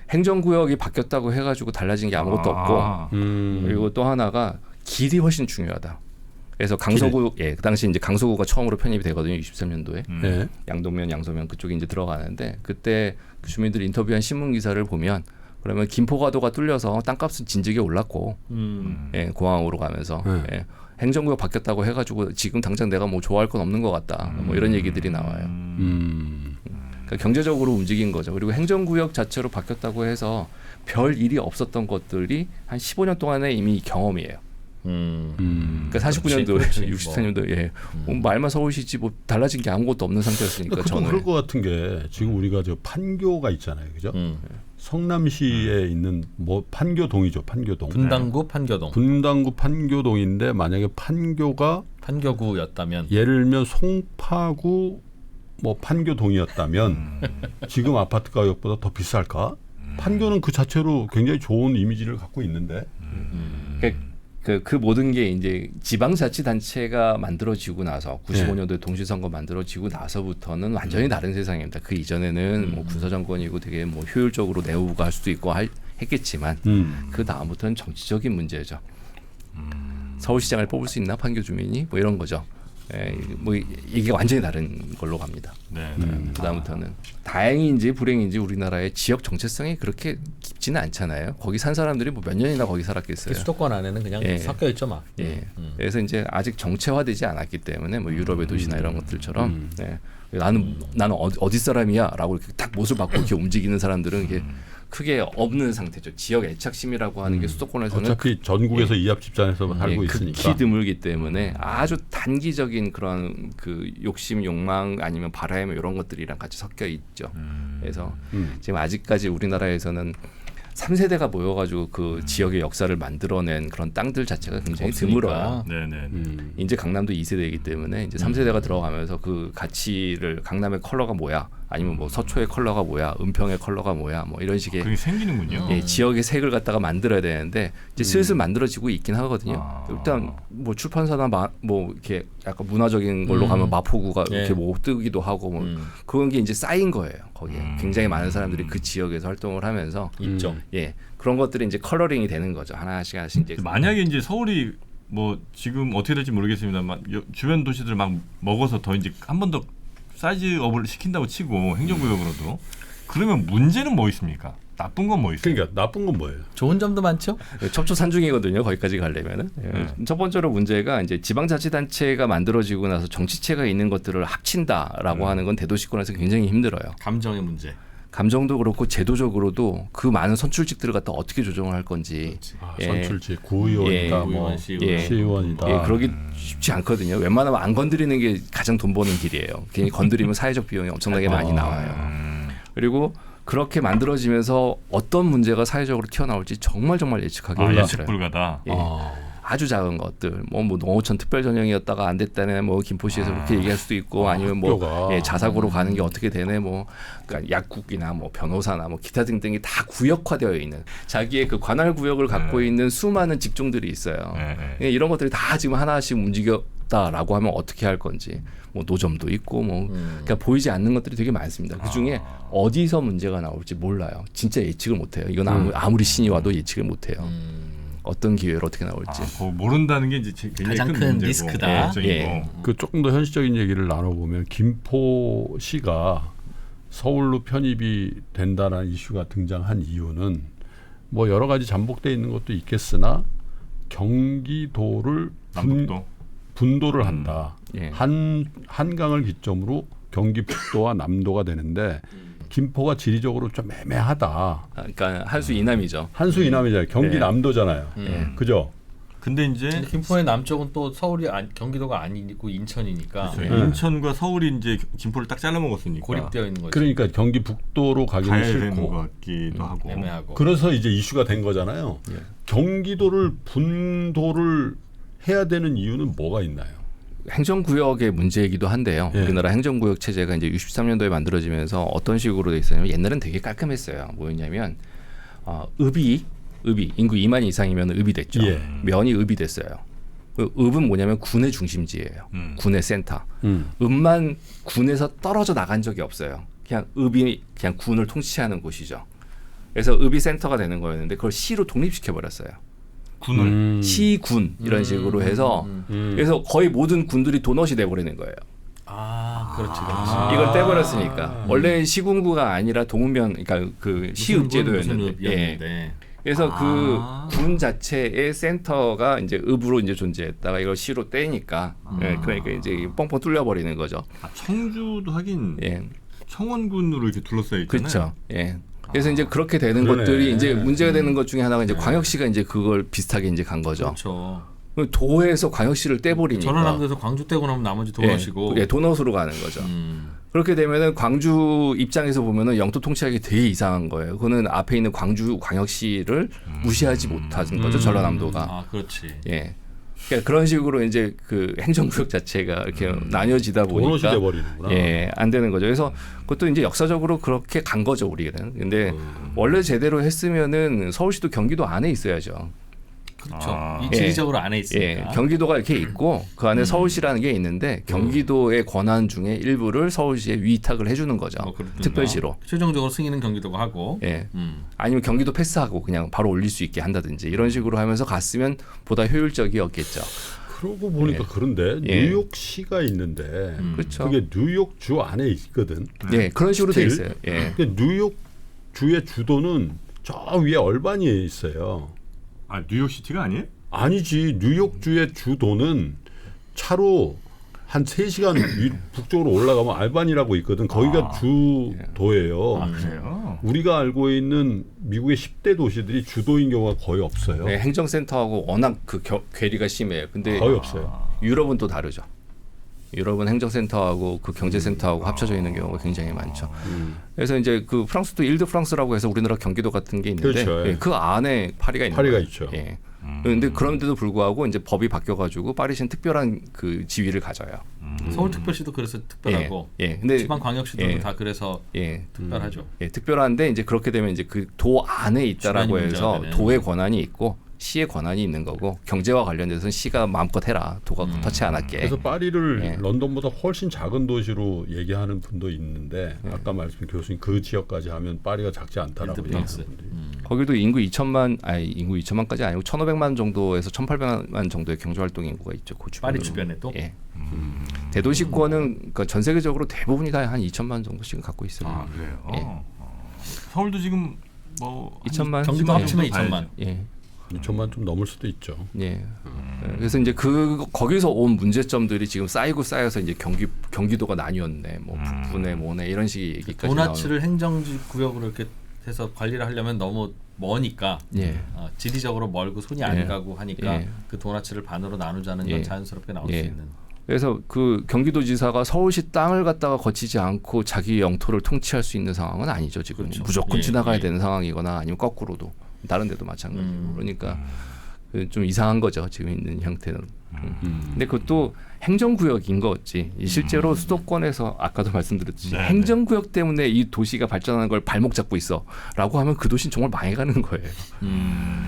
행정구역이 바뀌었다고 해가지고 달라진 게 아무것도 없고 그리고 또 하나가 길이 훨씬 중요하다. 그래서 강서구 그 당시 이제 강서구가 처음으로 편입이 되거든요. 63년도에 양동면, 양서면 그쪽에 이제 들어가는데 그때 주민들 인터뷰한 신문 기사를 보면. 그러면 김포가도가 뚫려서 땅값은 진지게 올랐고 공항으로 가면서 행정구역 바뀌었다고 해가지고 지금 당장 내가 뭐 좋아할 건 없는 것 같다 뭐 이런 얘기들이 나와요. 그러니까 경제적으로 움직인 거죠. 그리고 행정구역 자체로 바뀌었다고 해서 별 일이 없었던 것들이 한 15년 동안에 이미 경험이에요. 그러니까 49년도, 64년도 말만 서울시지 뭐 달라진 게 아무것도 없는 상태였으니까 저는 그럴 것 같은 게 지금 우리가 저 판교가 있잖아요, 그죠? 성남시에 있는 뭐 판교동이죠, 판교동. 분당구 판교동. 분당구 판교동인데 만약에 판교가 판교구였다면 예를 들면 송파구 뭐 판교동이었다면 지금 아파트 가격보다 더 비쌀까? 판교는 그 자체로 굉장히 좋은 이미지를 갖고 있는데. 그 모든 게 이제 지방자치단체가 만들어지고 나서 95년도에 동시선거 만들어지고 나서부터는 완전히 다른 세상입니다. 그 이전에는 뭐 군사정권이고 되게 뭐 효율적으로 내후가 할 수도 있고 했겠지만 그 다음부터는 정치적인 문제죠. 서울시장을 뽑을 수 있나 판교 주민이 뭐 이런 거죠. 뭐 이게 완전히 다른 걸로 갑니다. 그 다음부터는 다행인지 불행인지 우리나라의 지역 정체성이 그렇게 깊지는 않잖아요. 거기 산 사람들이 뭐 몇 년이나 거기 살았겠어요. 수도권 안에는 그냥 섞여 있죠, 막. 그래서 이제 아직 정체화되지 않았기 때문에 뭐 유럽의 도시나 이런 것들처럼 나는 어디 사람이야라고 이렇게 딱 못을 받고 이렇게 움직이는 사람들은 이게 크게 없는 상태죠. 지역 애착심이라고 하는 게 수도권에서는 어차피 전국에서 이합 집단에서 살고 있으니까 극히 드물기 때문에 아주 단기적인 그런 그 욕심, 욕망 아니면 바람 이런 것들이랑 같이 섞여 있죠. 그래서 지금 아직까지 우리나라에서는 3세대가 모여가지고 그 지역의 역사를 만들어낸 그런 땅들 자체가 굉장히 드물어요. 이제 강남도 2세대이기 때문에 이제 3세대가 들어가면서 그 가치를 강남의 컬러가 뭐야? 아니면 뭐 서초의 컬러가 뭐야, 은평의 컬러가 뭐야, 뭐 이런 식의 그게 생기는군요. 예, 지역의 색을 갖다가 만들어야 되는데 이제 슬슬 만들어지고 있긴 하거든요. 일단 뭐 출판사나 뭐 이렇게 약간 문화적인 걸로 가면 마포구가 예. 이렇게 뭐 뜨기도 하고 뭐 그런 게 이제 쌓인 거예요. 거기에 굉장히 많은 사람들이 그 지역에서 활동을 하면서 있죠. 예, 그런 것들이 이제 컬러링이 되는 거죠. 하나씩 이제 만약에 이제 서울이 뭐 지금 어떻게 될지 모르겠습니다만 주변 도시들 막 먹어서 더 이제 한 번 더 사이즈업을 시킨다고 치고 행정구역으로도 그러면 문제는 뭐 있습니까? 나쁜 건 뭐 있어요? 그러니까 나쁜 건 뭐예요? 좋은 점도 많죠. 첩초산중이거든요. 거기까지 가려면은 첫 번째로 문제가 이제 지방자치단체가 만들어지고 나서 정치체가 있는 것들을 합친다라고 하는 건 대도시권에서 굉장히 힘들어요. 감정의 문제. 감정도 그렇고 제도적으로도 그 많은 선출직들을 갖다 어떻게 조정을 할 건지. 예. 선출직 구의원이다, 뭐 구의원, 시의원. 시의원이다. 예, 그러기 쉽지 않거든요. 웬만하면 안 건드리는 게 가장 돈 버는 길이에요. 괜히 건드리면 사회적 비용이 엄청나게 많이 나와요. 그리고 그렇게 만들어지면서 어떤 문제가 사회적으로 튀어나올지 정말 예측하기 예측 어려워요. 불가다. 예. 아주 작은 것들, 뭐 농어촌 특별 전형이었다가 안 됐다네, 뭐 김포시에서 그렇게 얘기할 수도 있고, 아니면 뭐 예, 자사고로 가는 게 어떻게 되네, 뭐 그러니까 약국이나 뭐 변호사나 뭐 기타 등등이 다 구역화되어 있는 자기의 그 관할 구역을 갖고 있는 수많은 직종들이 있어요. 예, 이런 것들이 다 지금 하나씩 움직였다라고 하면 어떻게 할 건지, 뭐 노점도 있고, 뭐 그러니까 보이지 않는 것들이 되게 많습니다. 그 중에 어디서 문제가 나올지 몰라요. 진짜 예측을 못해요. 이건 아무리 신이 와도 예측을 못해요. 어떤 기회로 어떻게 나올지. 모른다는 게 이제 굉장히 가장 큰 문제고, 리스크다. 예. 그 조금 더 현실적인 얘기를 나눠보면 김포시가 서울로 편입이 된다는 이슈가 등장한 이유는 뭐 여러 가지 잠복돼 있는 것도 있겠으나 경기도를 남북도 분도를 한다. 예. 한강을 기점으로 경기 북도와 남도가 되는데 김포가 지리적으로 좀 애매하다. 그러니까 한수 이남이죠. 한수 이남이잖아요. 경기 예. 남도잖아요. 그죠? 근데 이제 김포의 남쪽은 또 서울이 경기도가 아니고 인천이니까 그렇죠. 인천과 서울이 이제 김포를 딱 잘라 먹었으니까 고립되어 있는 거죠. 그러니까 경기 북도로 가기는 가야 되는 것 싫고. 같기도 하고. 애매하고. 그래서 이제 이슈가 된 거잖아요. 예. 경기도를 분도를 해야 되는 이유는 뭐가 있나요? 행정구역의 문제이기도 한데요. 예. 우리나라 행정구역 체제가 이제 63년도에 만들어지면서 어떤 식으로 돼 있었냐면 옛날엔 되게 깔끔했어요. 뭐였냐면 읍이 인구 2만 이상이면 읍이 됐죠. 예. 면이 읍이 됐어요. 그 읍은 뭐냐면 군의 중심지예요. 군의 센터. 읍만 군에서 떨어져 나간 적이 없어요. 그냥 읍이 그냥 군을 통치하는 곳이죠. 그래서 읍이 센터가 되는 거였는데 그걸 시로 독립시켜 버렸어요. 군을 시군 이런 식으로 해서 그래서 거의 모든 군들이 도넛이 돼버리는 거예요. 그렇지. 이걸 떼버렸으니까 원래 시군구가 아니라 동면 그러니까 그 시읍제도였는데 예. 그래서 그 군 자체의 센터가 이제 읍으로 이제 존재했다가 이걸 시로 떼니까 예, 그러니까 이제 뻥뻥 뚫려버리는 거죠. 청주도 하긴 예. 청원군으로 이렇게 둘러싸여 있잖아요. 그렇죠. 예. 그래서 이제 그렇게 되는 그러네. 것들이 이제 문제가 되는 것 중에 하나가 이제 광역시가 이제 그걸 비슷하게 이제 간 거죠. 그렇죠. 도에서 광역시를 떼버리니까. 전원함도에서 광주 떼고 나면 나머지 도넛이고. 예, 도넛으로 가는 거죠. 그렇게 되면은 광주 입장에서 보면은 영토 통치하기 되게 이상한 거예요. 그거는 앞에 있는 광주 광역시를 무시하지 못하는 거죠. 전라남도가. 그렇지. 예. 그러니까 그런 식으로 이제 그 행정구역 자체가 이렇게 나뉘어지다 도넛이 보니까 돼버리는구나. 예, 안 되는 거죠. 그래서 그것도 이제 역사적으로 그렇게 간 거죠, 우리는. 근데 원래 제대로 했으면은 서울시도 경기도 안에 있어야죠. 그렇죠. 이 지리적으로 안에 있으니까. 예, 경기도가 이렇게 있고 그 안에 서울시라는 게 있는데 경기도의 권한 중에 일부를 서울시에 위탁을 해주는 거죠. 특별시로. 최종적으로 승인은 경기도가 하고. 예. 아니면 경기도 패스하고 그냥 바로 올릴 수 있게 한다든지 이런 식으로 하면서 갔으면 보다 효율적이었겠죠. 그러고 보니까 그런데 예. 뉴욕시가 있는데 그렇죠. 그게 뉴욕주 안에 있거든. 예, 그런 식으로 돼 있어요. 예. 근데 뉴욕주의 주도는 저 위에 얼바니에 있어요. 뉴욕시티가 아니에요? 아니지. 뉴욕주의 주도는 차로 한 3시간 북쪽으로 올라가면 알바니라고 있거든. 거기가 주도예요. 그래요? 우리가 알고 있는 미국의 10대 도시들이 주도인 경우가 거의 없어요. 네, 행정센터하고 워낙 그 괴리가 심해요. 근데 거의 없어요. 유럽은 또 다르죠. 유럽은 행정센터하고 그 경제센터하고 합쳐져 있는 경우가 굉장히 많죠. 그래서 이제 그 프랑스도 일드 프랑스라고 해서 우리나라 경기도 같은 게 있는데 그렇죠. 예, 그 안에 파리가 있는 파리가 거예요. 있죠. 예. 그런데 그런데도 불구하고 이제 법이 바뀌어가지고 파리시는 특별한 그 지위를 가져요. 서울특별시도 그래서 특별하고 근데 지방광역시도 다 그래서 특별하죠. 특별한데 이제 그렇게 되면 이제 그 도 안에 있다라고 주변이 해서 문제가 되네. 도의 권한이 있고 시의 권한이 있는 거고 경제와 관련돼서는 시가 마음껏 해라. 도가 터치 안 할게. 그래서 파리를 예. 런던보다 훨씬 작은 도시로 얘기하는 분도 있는데 아까 말씀하신 교수님 그 지역까지 하면 파리가 작지 않다라고 인터프랑스. 얘기하는 분들이 거기도 인구 2천만까지 아니고 1,500만 정도에서 1,800만 정도의 경제 활동 인구가 있죠. 그 주변으로. 파리 주변에 또. 예. 대도시권은 그러니까 전 세계적으로 대부분이 다 한 2천만 정도씩은 갖고 있어요. 아 그래요. 예. 서울도 지금 뭐 2천만 경기도 한 합치면 2천만 2천만. 예. 2천만 좀 넘을 수도 있죠. 예. 그래서 이제 거기서 온 문제점들이 지금 쌓여서 이제 경기도가 나뉘었네. 뭐 북부네 뭐네 이런 식의 얘기까지 도나츠를 행정지 구역으로 이렇게 해서 관리를 하려면 너무 머니까 예. 지리적으로 멀고 손이 안 예. 가고 하니까 예. 그 도나츠를 반으로 나누자는 건 예. 자연스럽게 나올 예. 수 있는. 그래서 그 경기도지사가 서울시 땅을 갖다가 거치지 않고 자기 영토를 통치할 수 있는 상황은 아니죠. 지금 그렇죠. 무조건 예, 지나가야 예. 되는 상황이거나 아니면 거꾸로도 다른 데도 마찬가지고 그러니까 좀 이상한 거죠. 지금 있는 형태는. 근데 그것도 행정구역인 거지. 실제로 수도권에서 아까도 말씀드렸듯이 네, 행정구역 때문에 이 도시가 발전하는 걸 발목 잡고 있어라고 하면 그 도시는 정말 망해가는 거예요.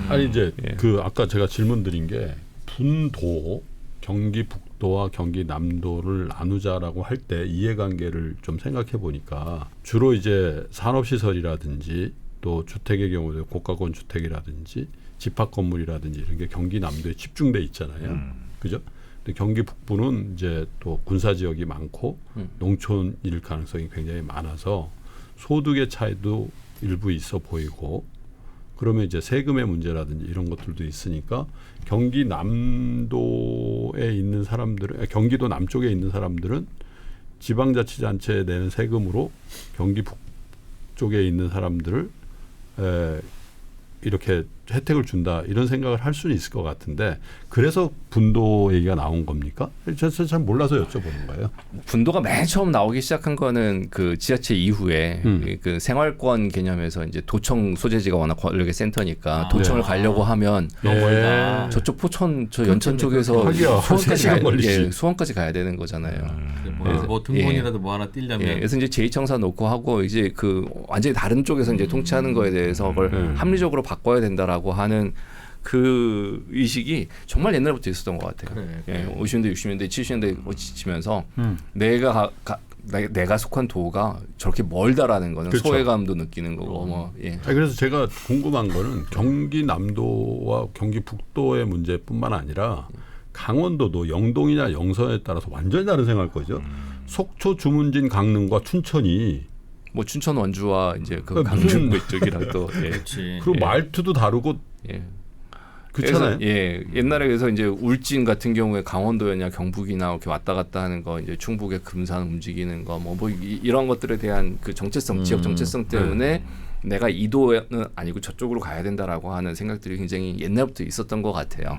아니 이제 예. 그 아까 제가 질문 드린 게 분도 경기 북도와 경기 남도를 나누자라고 할 때 이해관계를 좀 생각해 보니까 주로 이제 산업시설이라든지 또 주택의 경우도 고가권 주택이라든지 집합 건물이라든지 이런 게 경기 남도에 집중돼 있잖아요. 그죠? 근데 경기 북부는 이제 또 군사 지역이 많고 농촌일 가능성이 굉장히 많아서 소득의 차이도 일부 있어 보이고 그러면 이제 세금의 문제라든지 이런 것들도 있으니까 경기 남도에 있는 사람들은 경기도 남쪽에 있는 사람들은 지방자치단체에 내는 세금으로 경기 북쪽에 있는 사람들을 이렇게 혜택을 준다 이런 생각을 할 수는 있을 것 같은데 그래서 분도 얘기가 나온 겁니까? 제가 잘 몰라서 여쭤보는 거예요. 분도가 맨 처음 나오기 시작한 거는 그 지자체 이후에 그 생활권 개념에서 이제 도청 소재지가 워낙 권력의 센터니까 도청을 가려고 하면 너무 멀다. 저쪽 포천 저 연천 쪽에서 하기야. 수원까지 가야 되는 거잖아요. 뭐 등본이라도 뭐 하나 띄려면 예, 그래서 이제 제2청사 놓고 하고 이제 그 완전히 다른 쪽에서 이제 통치하는 거에 대해서 그걸 합리적으로 바꿔야 된다라고 하는 그 의식이 정말 옛날부터 있었던 것 같아요. 그래. 예, 50년대, 60년대, 70년대 지치면서 내가 속한 도가 저렇게 멀다라는 거는 그렇죠. 소외감도 느끼는 거고 뭐 예. 그래서 제가 궁금한 거는 경기 남도와 경기 북도의 문제뿐만 아니라 강원도도 영동이냐 영서에 따라서 완전히 다른 생각할 거죠. 속초, 주문진, 강릉과 춘천이 뭐 춘천 원주와 이제 그 무슨- 강릉 이쪽이랑 또 예. 그렇지. 그리고 말투도 다르고 예. 그렇잖아요. 그래서, 예, 옛날에 그래서 이제 울진 같은 경우에 강원도였냐 경북이나 이렇게 왔다 갔다 하는 거 이제 충북의 금산 움직이는 거 뭐 이런 것들에 대한 그 정체성, 지역 정체성 때문에 내가 이도는 아니고 저쪽으로 가야 된다라고 하는 생각들이 굉장히 옛날부터 있었던 것 같아요.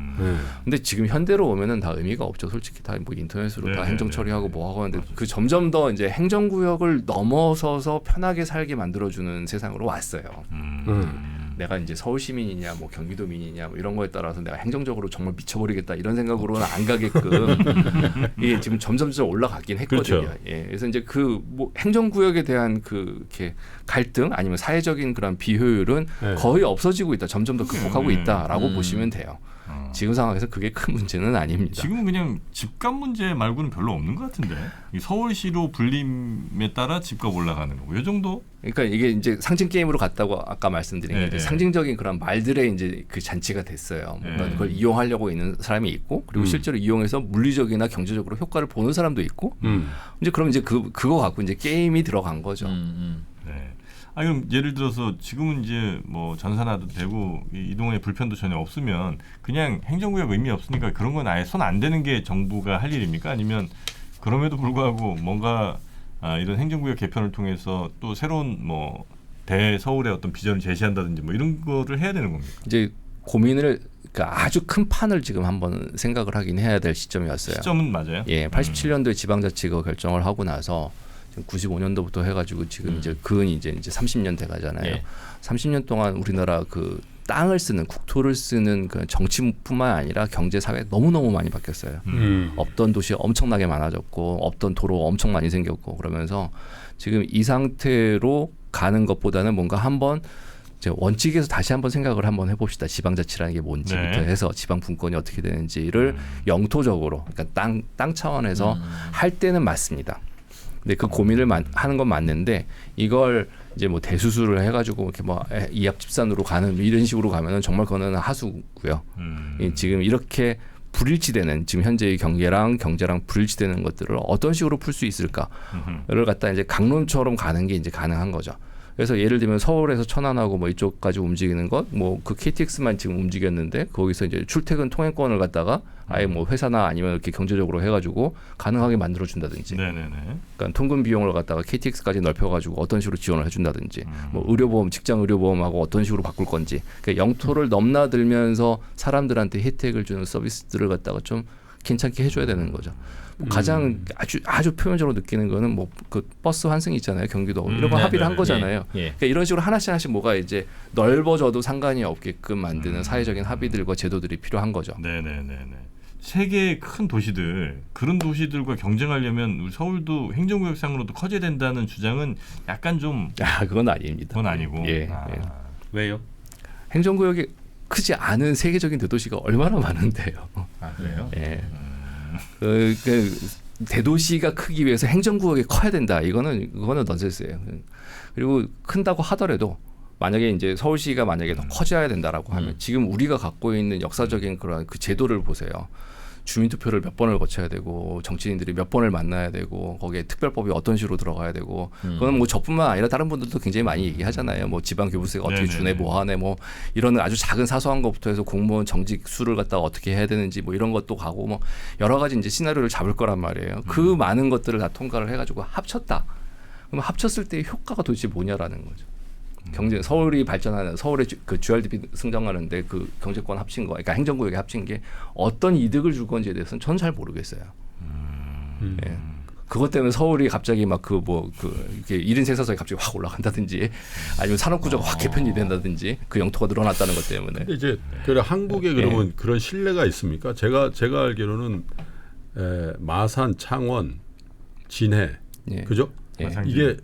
근데 지금 현대로 오면은 다 의미가 없죠. 솔직히 다 뭐 인터넷으로 다 행정 처리하고 뭐 하고 하는데 그 점점 더 이제 행정구역을 넘어서서 편하게 살게 만들어주는 세상으로 왔어요. 내가 이제 서울 시민이냐 뭐 경기도 민이냐 뭐 이런 거에 따라서 내가 행정적으로 정말 미쳐버리겠다 이런 생각으로는 안 가게끔 이게 지금 점점 올라가긴 했거든요. 그렇죠. 예, 그래서 이제 그 뭐 행정구역에 대한 그 이렇게 갈등 아니면 사회적인 그런 비효율은 네. 거의 없어지고 있다. 점점 더 극복하고 있다라고 보시면 돼요. 지금 상황에서 그게 큰 문제는 아닙니다. 지금은 그냥 집값 문제 말고는 별로 없는 것 같은데 이 서울시로 불림에 따라 집값 올라가는 거고 이 정도? 그러니까 이게 이제 상징 게임으로 갔다고 아까 말씀드린 게 이제 상징적인 그런 말들의 이제 그 잔치가 됐어요. 뭔가 그걸 이용하려고 있는 사람이 있고 그리고 실제로 이용해서 물리적이나 경제적으로 효과를 보는 사람도 있고 이제 그럼 이제 그거 갖고 이제 게임이 들어간 거죠. 네. 그럼 예를 들어서 지금은 이제 뭐 전산화도 되고 이동의 불편도 전혀 없으면 그냥 행정구역 의미 없으니까 그런 건 아예 손 안 대는 게 정부가 할 일입니까? 아니면 그럼에도 불구하고 뭔가 이런 행정구역 개편을 통해서 또 새로운 뭐 대서울의 어떤 비전을 제시한다든지 뭐 이런 거를 해야 되는 겁니까? 이제 고민을 그러니까 아주 큰 판을 지금 한번 생각을 하긴 해야 될 시점이었어요. 시점은 맞아요. 예, 87년도에 지방자치가 결정을 하고 나서 지금 95년도부터 해가지고 지금 이제 근 이제 30년 돼가잖아요. 예. 30년 동안 우리나라 그 땅을 쓰는 국토를 쓰는 그 정치뿐만 아니라 경제 사회 너무 많이 바뀌었어요. 없던 도시 엄청나게 많아졌고 없던 도로 엄청 많이 생겼고 그러면서 지금 이 상태로 가는 것보다는 뭔가 한번 이제 원칙에서 다시 한번 생각을 한번 해봅시다. 지방자치라는 게 뭔지부터 네. 해서 지방 분권이 어떻게 되는지를 영토적으로 그러니까 땅 차원에서 할 때는 맞습니다. 근데 그 고민을 하는 건 맞는데 이걸 이제 뭐 대수술을 해가지고 이렇게 뭐 이합 집산으로 가는 이런 식으로 가면은 정말 그거는 하수고요. 지금 이렇게 불일치되는 지금 현재의 경제랑 불일치되는 것들을 어떤 식으로 풀 수 있을까를 갖다 이제 강론처럼 가는 게 이제 가능한 거죠. 그래서 예를 들면 서울에서 천안하고 뭐 이쪽까지 움직이는 것, 뭐 그 KTX만 지금 움직였는데 거기서 이제 출퇴근 통행권을 갖다가 아예 뭐 회사나 아니면 이렇게 경제적으로 해가지고 가능하게 만들어준다든지, 그러니까 통근 비용을 갖다가 KTX까지 넓혀가지고 어떤 식으로 지원을 해준다든지, 뭐 의료보험, 직장 의료보험하고 어떤 식으로 바꿀 건지, 그러니까 영토를 넘나들면서 사람들한테 혜택을 주는 서비스들을 갖다가 좀 괜찮게 해줘야 되는 거죠. 가장 아주 표면적으로 느끼는 거는 뭐 그 버스 환승 있잖아요. 경기도 이런 거 합의를 한 거잖아요. 그러니까 이런 식으로 하나씩 뭐가 이제 넓어져도 상관이 없게끔 만드는 사회적인 합의들과 제도들이 필요한 거죠. 세계의 큰 도시들 그런 도시들과 경쟁하려면 우리 서울도 행정구역상으로도 커져야 된다는 주장은 약간 좀 그건 아닙니다. 그건 아니고. 예. 왜요? 행정구역이 크지 않은 세계적인 대도시가 얼마나 많은데요. 그래요? 예. 그 대도시가 크기 위해서 행정구역이 커야 된다. 그거는 넌센스예요. 그리고 큰다고 하더라도 만약에 이제 서울시가 만약에 더 커져야 된다라고 하면 지금 우리가 갖고 있는 역사적인 그런 그 제도를 보세요. 주민투표를 몇 번을 거쳐야 되고 정치인들이 몇 번을 만나야 되고 거기에 특별법이 어떤 식으로 들어가야 되고 그건 뭐 저뿐만 아니라 다른 분들도 굉장히 많이 얘기하잖아요. 뭐 지방교부세가 어떻게 주네 뭐 하네 뭐 이런 아주 작은 사소한 것부터 해서 공무원 정직 수를 갖다가 어떻게 해야 되는지 뭐 이런 것도 가고 뭐 여러 가지 이제 시나리오를 잡을 거란 말이에요. 그 많은 것들을 다 통과를 해가지고 합쳤다. 그럼 합쳤을 때 효과가 도대체 뭐냐라는 거죠. 서울이 발전하는 서울의 그 GRDP 승장하는데 그 경제권 합친 거, 그러니까 행정구역에 합친 게 어떤 이득을 줄 건지에 대해서는 전 잘 모르겠어요. 예. 그것 때문에 서울이 갑자기 막 이렇게 1인 생산성이 갑자기 확 올라간다든지 아니면 산업구조가 확 개편이 된다든지 그 영토가 늘어났다는 것 때문에. 근데 이제 그래 한국에 그러면 그런 신뢰가 있습니까? 제가 알기로는 마산, 창원, 진해, 그죠? 이게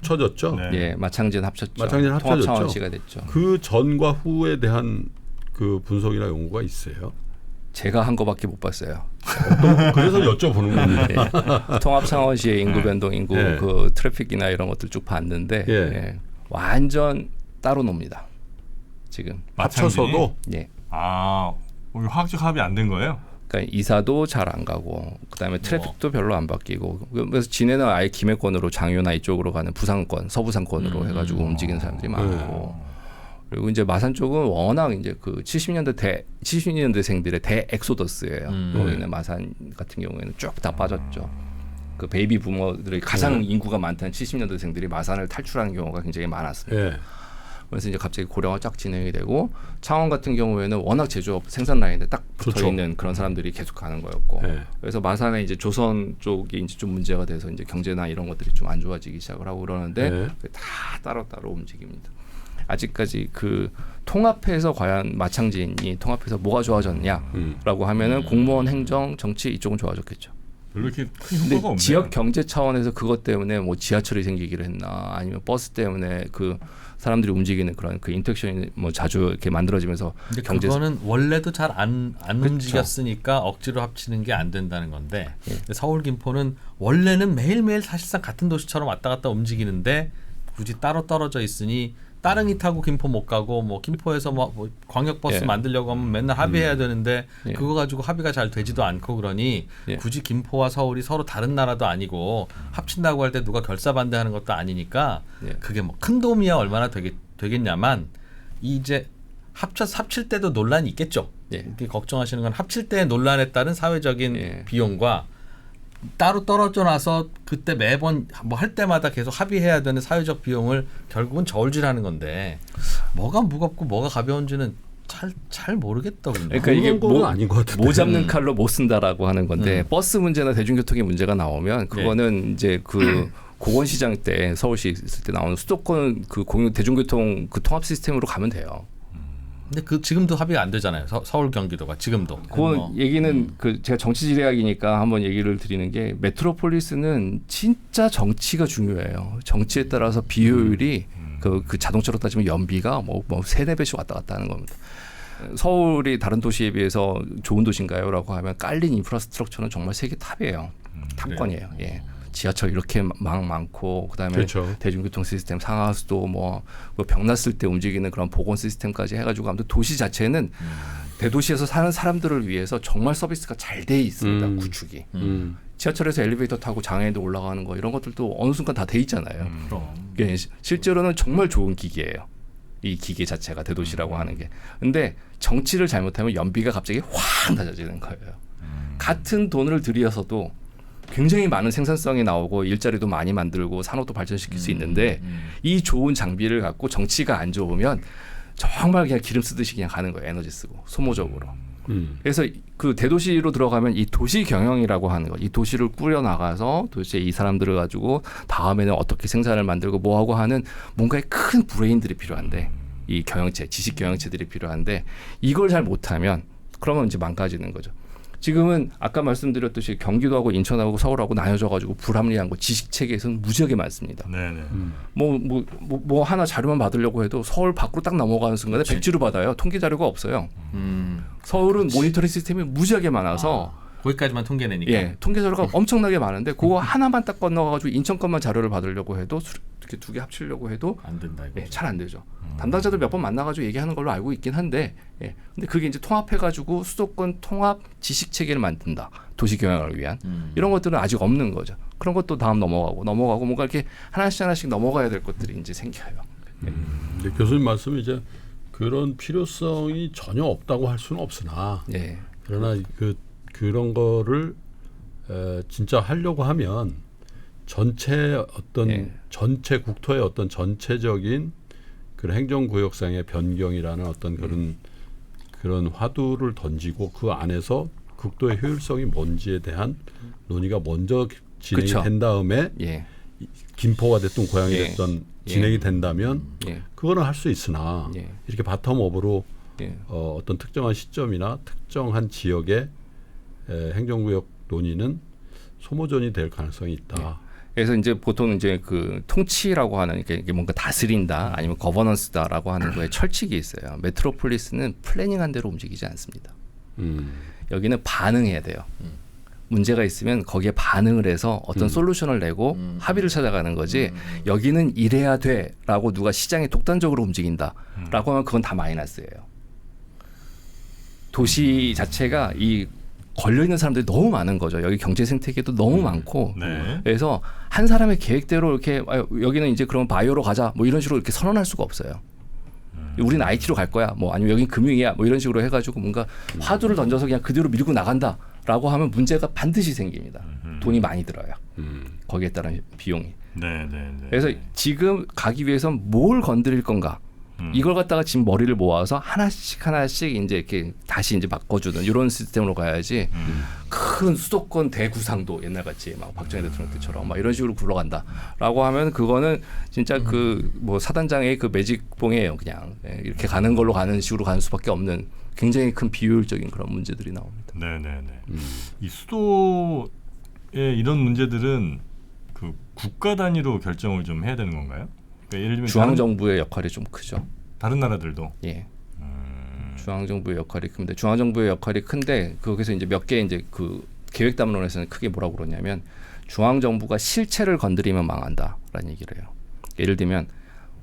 합쳐졌죠. 마창진 합쳤죠. 통합창원시가 됐죠. 그 전과 후에 대한 그 분석이나 연구가 있어요? 제가 한 거밖에 못 봤어요. 그래서 여쭤보는 겁니다. 통합창원시의 인구 변동, 인구 그 트래픽이나 이런 것들 쭉 봤는데 완전 따로 놉니다. 지금 합쳐서도. 화학적 합의 안 된 거예요? 그러니까 이사도 잘 안 가고 그다음에 트래픽도 별로 안 바뀌고 그래서 진해는 아예 김해권으로 장유나 이쪽으로 가는 부산권, 서부산권으로 해가지고 움직이는 사람들이 많고 그리고 이제 마산 쪽은 워낙 이제 그 70년대생들의 대엑소더스예요. 거기는 마산 같은 경우에는 쭉 다 빠졌죠. 그 베이비 부머들이 가장 인구가 많다는 70년대생들이 마산을 탈출하는 경우가 굉장히 많았습니다. 그래서 이제 갑자기 고령화 쫙 진행이 되고 창원 같은 경우에는 워낙 제조업 생산 라인에 딱 붙어 있는 그런 사람들이 계속 가는 거였고 그래서 마산에 이제 조선 쪽이 이제 좀 문제가 돼서 이제 경제나 이런 것들이 좀 안 좋아지기 시작을 하고 그러는데 다 따로따로 움직입니다. 아직까지 그 통합해서 과연 마창진이 통합해서 뭐가 좋아졌냐라고 하면은 공무원, 행정, 정치 이쪽은 좋아졌겠죠. 별로 이렇게 큰 효과가 없네요. 지역 경제 차원에서 그것 때문에 뭐 지하철이 생기기를 했나 아니면 버스 때문에 그 사람들이 움직이는 그런 그 인터랙션이 뭐 자주 이렇게 만들어지면서 근데 그거는 원래도 잘 안 움직였으니까 억지로 합치는 게 안 된다는 건데 서울 김포는 원래는 매일매일 사실상 같은 도시처럼 왔다 갔다 움직이는데 굳이 따로 떨어져 있으니 따릉이 타고 김포 못 가고 뭐 김포에서 뭐 광역버스 만들려고 하면 맨날 합의해야 되는데 그거 가지고 합의가 잘 되지도 않고 그러니 굳이 김포와 서울이 서로 다른 나라도 아니고 합친다고 할 때 누가 결사반대하는 것도 아니니까 그게 뭐 큰 도움이야 얼마나 되겠냐만 이제 합칠 때도 논란이 있겠죠. 이렇게 걱정하시는 건 합칠 때 논란에 따른 사회적인 비용과 따로 떨어져 나서 그때 매번 뭐 할 때마다 계속 합의해야 되는 사회적 비용을 결국은 저울질하는 건데 뭐가 무겁고 뭐가 가벼운지는 잘 모르겠다. 근데. 그러니까 이게 그런 건 아닌 것 같은데. 모 잡는 칼로 못 쓴다라고 하는 건데 버스 문제나 대중교통의 문제가 나오면 그거는 이제 그 고건시장 때 서울시 있을 때 나오는 수도권 그 공유 대중교통 그 통합 시스템으로 가면 돼요. 근데 그 지금도 합의가 안 되잖아요. 서울 경기도가 지금도. 그건 얘기는 그 제가 정치지리학이니까 한번 얘기를 드리는 게 메트로폴리스는 진짜 정치가 중요해요. 정치에 따라서 비효율이 그 자동차로 따지면 연비가 뭐 3-4배씩 왔다 갔다 하는 겁니다. 서울이 다른 도시에 비해서 좋은 도시인가요?라고 하면 깔린 인프라스트럭처는 정말 세계 탑이에요. 탑권이에요. 예. 지하철 이렇게 많고 그다음에 그렇죠. 대중교통 시스템 상하수도 뭐 병 났을 때 움직이는 그런 보건 시스템까지 해가지고 아무튼 도시 자체는 대도시에서 사는 사람들을 위해서 정말 서비스가 잘 돼 있습니다. 구축이. 지하철에서 엘리베이터 타고 장애인도 올라가는 거 이런 것들도 어느 순간 다 돼 있잖아요. 그럼. 예, 실제로는 정말 좋은 기계예요. 이 기계 자체가 대도시라고 하는 게. 근데 정치를 잘못하면 연비가 갑자기 확 낮아지는 거예요. 같은 돈을 들여서도 굉장히 많은 생산성이 나오고 일자리도 많이 만들고 산업도 발전시킬 수 있는데 이 좋은 장비를 갖고 정치가 안 좋으면 정말 그냥 기름 쓰듯이 그냥 가는 거예요. 에너지 쓰고 소모적으로. 그래서 그 대도시로 들어가면 이 도시 경영이라고 하는 거, 이 도시를 꾸려 나가서 도대체 이 사람들을 가지고 다음에는 어떻게 생산을 만들고 뭐하고 하는 뭔가의 큰 브레인들이 필요한데 이 경영체, 지식 경영체들이 필요한데 이걸 잘 못하면 그러면 이제 망가지는 거죠. 지금은 아까 말씀드렸듯이 경기도하고 인천하고 서울하고 나눠져가지고 불합리한 거 지식 체계에서는 무지하게 많습니다. 네네. 뭐 하나 자료만 받으려고 해도 서울 밖으로 딱 넘어가는 순간에 백지로 받아요. 통계 자료가 없어요. 서울은 모니터링 시스템이 무지하게 많아서 거기까지만 통계내니까. 예, 통계 자료가 엄청나게 많은데 그거 하나만 딱 건너가지고 인천 것만 자료를 받으려고 해도 이렇게 두 개 합치려고 해도 안 된다 이거. 예, 잘 안 되죠. 담당자들 몇 번 만나가지고 얘기하는 걸로 알고 있긴 한데, 예, 근데 그게 이제 통합해가지고 수도권 통합 지식 체계를 만든다. 도시 경영을 위한 이런 것들은 아직 없는 거죠. 그런 것도 다음 넘어가고 뭔가 이렇게 하나씩 넘어가야 될 것들이 이제 생겨요. 근데 교수님 말씀이 이제 그런 필요성이 전혀 없다고 할 수는 없으나 예. 그러나 그런 거를 진짜 하려고 하면 전체 어떤 전체 국토의 어떤 전체적인 그런 행정구역상의 변경이라는 어떤 그런 화두를 던지고 그 안에서 국도의 효율성이 뭔지에 대한 논의가 먼저 진행이 그쵸. 된 다음에 예. 김포가 됐든 고양이 됐든 진행이 된다면 그거는 할 수 있으나 이렇게 바텀업으로 어떤 특정한 시점이나 특정한 지역의 행정구역 논의는 소모전이 될 가능성이 있다. 그래서 이제 보통 이제 그 통치라고 하는 이게 뭔가 다스린다 아니면 거버넌스다라고 하는 거에 철칙이 있어요. 메트로폴리스는 플래닝한 대로 움직이지 않습니다. 여기는 반응해야 돼요. 문제가 있으면 거기에 반응을 해서 어떤 솔루션을 내고 합의를 찾아가는 거지 여기는 이래야 돼라고 누가 시장에 독단적으로 움직인다라고 하면 그건 다 마이너스예요. 도시 자체가 이 걸려있는 사람들이 너무 많은 거죠. 여기 경제 생태계도 너무 많고 네. 그래서 한 사람의 계획대로 이렇게 여기는 이제 그럼 바이오로 가자 뭐 이런 식으로 이렇게 선언할 수가 없어요. 우리는 IT로 갈 거야. 뭐 아니면 여긴 금융이야. 뭐 이런 식으로 해가지고 뭔가 화두를 던져서 그냥 그대로 밀고 나간다라고 하면 문제가 반드시 생깁니다. 돈이 많이 들어요. 거기에 따른 비용이. 네. 그래서 지금 가기 위해서 뭘 건드릴 건가? 이걸 갖다가 지금 머리를 모아서 하나씩 이제 이렇게 다시 이제 바꿔주는 이런 시스템으로 가야지 큰 수도권 대구상도 옛날같이 막 박정희 대통령 때처럼 막 이런 식으로 굴러간다라고 하면 그거는 진짜 그 뭐 사단장의 그 매직봉이에요. 그냥 이렇게 가는 걸로 가는 식으로 가는 수밖에 없는 굉장히 큰 비효율적인 그런 문제들이 나옵니다. 네네네. 이 수도의 이런 문제들은 그 국가 단위로 결정을 좀 해야 되는 건가요? 그러니까 예를 들면 중앙 정부의 역할이 좀 크죠. 다른 나라들도. 예. 중앙 정부의 역할이 큰데 중앙 정부의 역할이 큰데 거기서 이제 몇 개 이제 그 계획 담론에서는 크게 뭐라고 그러냐면 중앙 정부가 실체를 건드리면 망한다라는 얘기를 해요. 예를 들면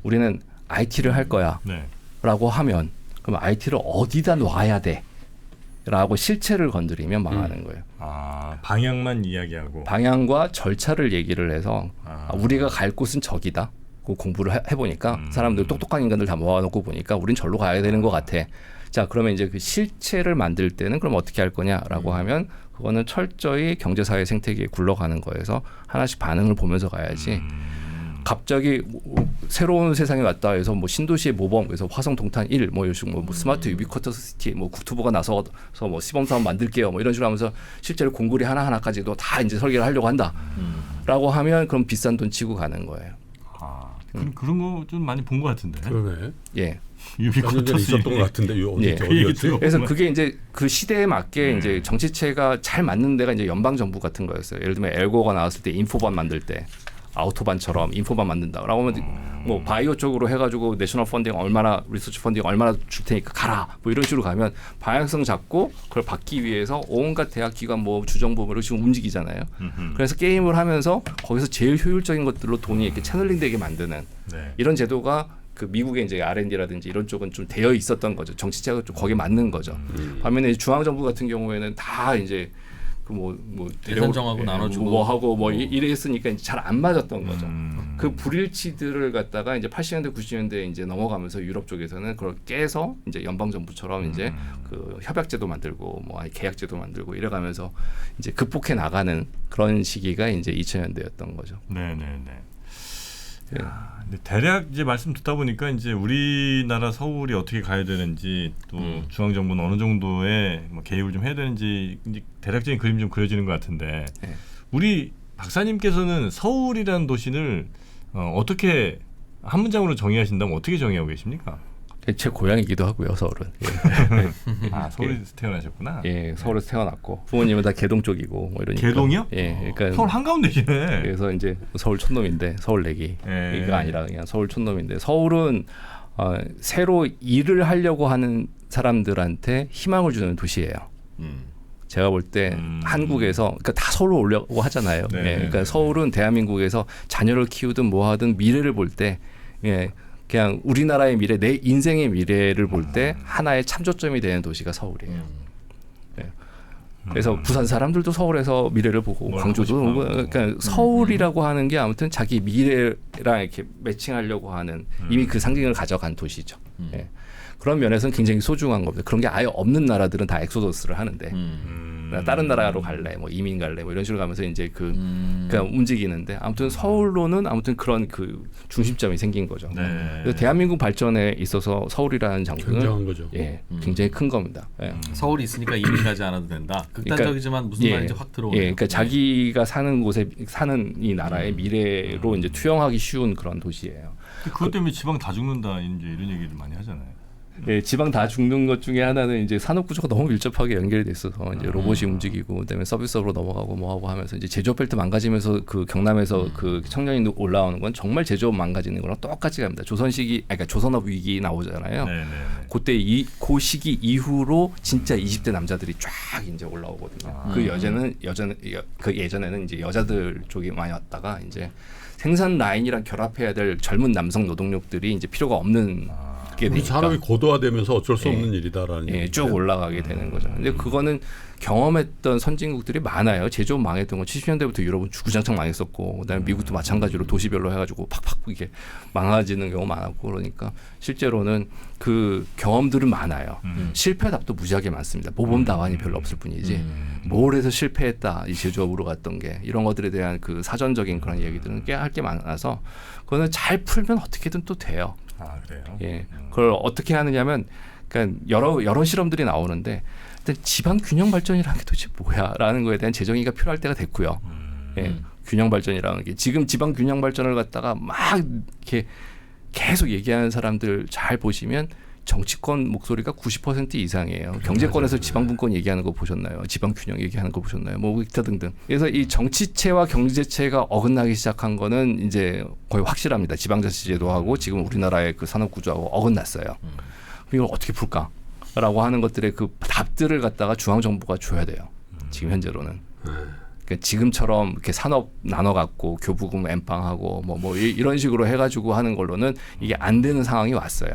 우리는 IT를 할 거야라고 하면 그럼 IT를 어디다 놔야 돼?라고 실체를 건드리면 망하는 거예요. 아, 방향만 이야기하고. 방향과 절차를 얘기를 해서 우리가 갈 곳은 저기다. 그 공부를 해보니까 사람들 똑똑한 인간들 다 모아놓고 보니까 우린 절로 가야 되는 것 같아. 자, 그러면 이제 그 실체를 만들 때는 그럼 어떻게 할 거냐라고 하면 그거는 철저히 경제사회 생태계에 굴러가는 거에서 하나씩 반응을 보면서 가야지. 갑자기 새로운 세상에 왔다 해서 뭐 신도시의 모범, 그래서 화성 동탄 1, 뭐 이런 식으로 뭐 스마트 유비쿼터스 시티, 뭐 국토부가 나서서 뭐 시범사업 만들게요, 뭐 이런 식으로 하면서 실제로 공고리 하나하나까지도 다 이제 설계를 하려고 한다라고 하면 그럼 비싼 돈 치고 가는 거예요. 그런 거 좀 많이 본 것 같은데. 그러네. 예. 몇년 전에 있었던 것 같은데 예. 어디였지? 그래서 그게 이제 그 시대에 맞게 이제 정치체가 잘 맞는 데가 이제 연방 정부 같은 거였어요. 예를 들면 엘고가 나왔을 때 인포반 만들 때 아우토반처럼 인포반 만든다라고 하면 뭐 바이오 쪽으로 해가지고 내셔널 펀딩 얼마나 리서치 펀딩 얼마나 줄 테니까 가라 뭐 이런 식으로 가면 방향성 잡고 그걸 받기 위해서 온갖 대학 기관 뭐 주정부 뭐 이런 식으로 움직이잖아요. 그래서 게임을 하면서 거기서 제일 효율적인 것들로 돈이 이렇게 채널링되게 만드는 이런 제도가 그 미국의 이제 R&D라든지 이런 쪽은 좀 되어 있었던 거죠. 정치체가 좀 거기에 맞는 거죠. 반면에 중앙 정부 같은 경우에는 다 이제 뭐 예산 정하고 나눠주고 뭐 하고 뭐 이랬으니까 이제 잘 안 맞았던 거죠. 그 불일치들을 갖다가 이제 80년대 90년대 이제 넘어가면서 유럽 쪽에서는 그걸 깨서 이제 연방 정부처럼 이제 그 협약제도 만들고 뭐 계약제도 만들고 이래가면서 이제 극복해 나가는 그런 시기가 이제 2000년대였던 거죠. 근데 대략 이제 말씀 듣다 보니까 이제 우리나라 서울이 어떻게 가야 되는지 또 중앙 정부는 어느 정도의 뭐 개입을 좀 해야 되는지 이제 대략적인 그림이 좀 그려지는 것 같은데 우리 박사님께서는 서울이라는 도시를 어떻게 한 문장으로 정의하신다면 어떻게 정의하고 계십니까? 제 고향이기도 하고요, 서울은. 서울에서 태어나셨구나. 예, 서울에서 태어났고 부모님은 다 개동 쪽이고 뭐 이러니까. 개동이요? 예, 그러니까 서울 한가운데시네. 그래서 이제 서울 촌놈인데 서울 내기가 아니라 그냥 서울 촌놈인데 서울은 새로 일을 하려고 하는 사람들한테 희망을 주는 도시예요. 제가 볼 때 한국에서 그러니까 다 서울로 오려고 하잖아요. 예, 그러니까 서울은 대한민국에서 자녀를 키우든 뭐 하든 미래를 볼 때 그냥 우리나라의 미래, 내 인생의 미래를 볼 때 하나의 참조점이 되는 도시가 서울이에요. 그래서 부산 사람들도 서울에서 미래를 보고 광주도 그러니까 서울이라고 하는 게 아무튼 자기 미래랑 이렇게 매칭하려고 하는 이미 그 상징을 가져간 도시죠. 그런 면에서는 굉장히 소중한 겁니다. 그런 게 아예 없는 나라들은 다 엑소더스를 하는데 다른 나라로 갈래, 뭐 이민 갈래, 뭐 이런 식으로 가면서 이제 그냥 움직이는데 아무튼 서울로는 아무튼 그런 그 중심점이 생긴 거죠. 그래서 대한민국 발전에 있어서 서울이라는 장소는 굉장한 거죠. 굉장히 큰 겁니다. 서울이 있으니까 이민 가지 않아도 된다. 극단적이지만 무슨 말인지 확 들어오네요. 그러니까 자기가 사는 곳에 사는 이 나라의 미래로 이제 투영하기 쉬운 그런 도시예요. 그것 때문에 지방 다 죽는다 이제 이런 얘기를 많이 하잖아요. 지방 다 죽는 것 중에 하나는 이제 산업 구조가 너무 밀접하게 연결돼 있어서 이제 로봇이 움직이고 그다음에 서비스업으로 넘어가고 뭐 하고 하면서 이제 제조업 벨트 망가지면서 그 경남에서 그 청년이 올라오는 건 정말 제조업 망가지는 거랑 똑같이 갑니다. 그러니까 조선업 위기 나오잖아요. 그때 그 시기 이후로 진짜 20대 남자들이 쫙 이제 올라오거든요. 그 예전에는 이제 여자들 쪽이 많이 왔다가 이제 생산 라인이랑 결합해야 될 젊은 남성 노동력들이 이제 필요가 없는 우리 산업이 고도화되면서 어쩔 수 없는 일이다라는 쭉 올라가게 되는 거죠. 근데 그거는 경험했던 선진국들이 많아요. 제조업 망했던 건 70년대부터 유럽은 주구장창 망했었고 그다음에 미국도 마찬가지로 도시별로 해가지고 팍팍 이게 망가지는 경우가 많았고 그러니까 실제로는 그 경험들은 많아요. 실패 답도 무지하게 많습니다. 모범 답안이 별로 없을 뿐이지 뭘 해서 실패했다 이 제조업으로 갔던 게 이런 것들에 대한 그 사전적인 그런 얘기들은 꽤 할 게 많아서 그거는 잘 풀면 어떻게든 또 돼요. 그래요? 그걸 어떻게 하느냐면 그러니까 여러 실험들이 나오는데 일단 지방 균형 발전이라는 게 도대체 뭐야라는 거에 대한 재정의가 필요할 때가 됐고요. 균형 발전이라는 게 지금 지방 균형 발전을 갖다가 막 이렇게 계속 얘기하는 사람들 잘 보시면 정치권 목소리가 90% 이상이에요. 경제권에서 지방분권 얘기하는 거 보셨나요? 지방균형 얘기하는 거 보셨나요? 뭐 등등. 그래서 이 정치체와 경제체가 어긋나기 시작한 거는 이제 거의 확실합니다. 지방자치제도하고 지금 우리나라의 그 산업구조하고 어긋났어요. 이걸 어떻게 풀까라고 하는 것들의 그 답들을 갖다가 중앙정부가 줘야 돼요. 지금 현재로는. 그러니까 지금처럼 이렇게 산업 나눠갖고 교부금 엠빵하고 뭐 이런 식으로 해가지고 하는 걸로는 이게 안 되는 상황이 왔어요.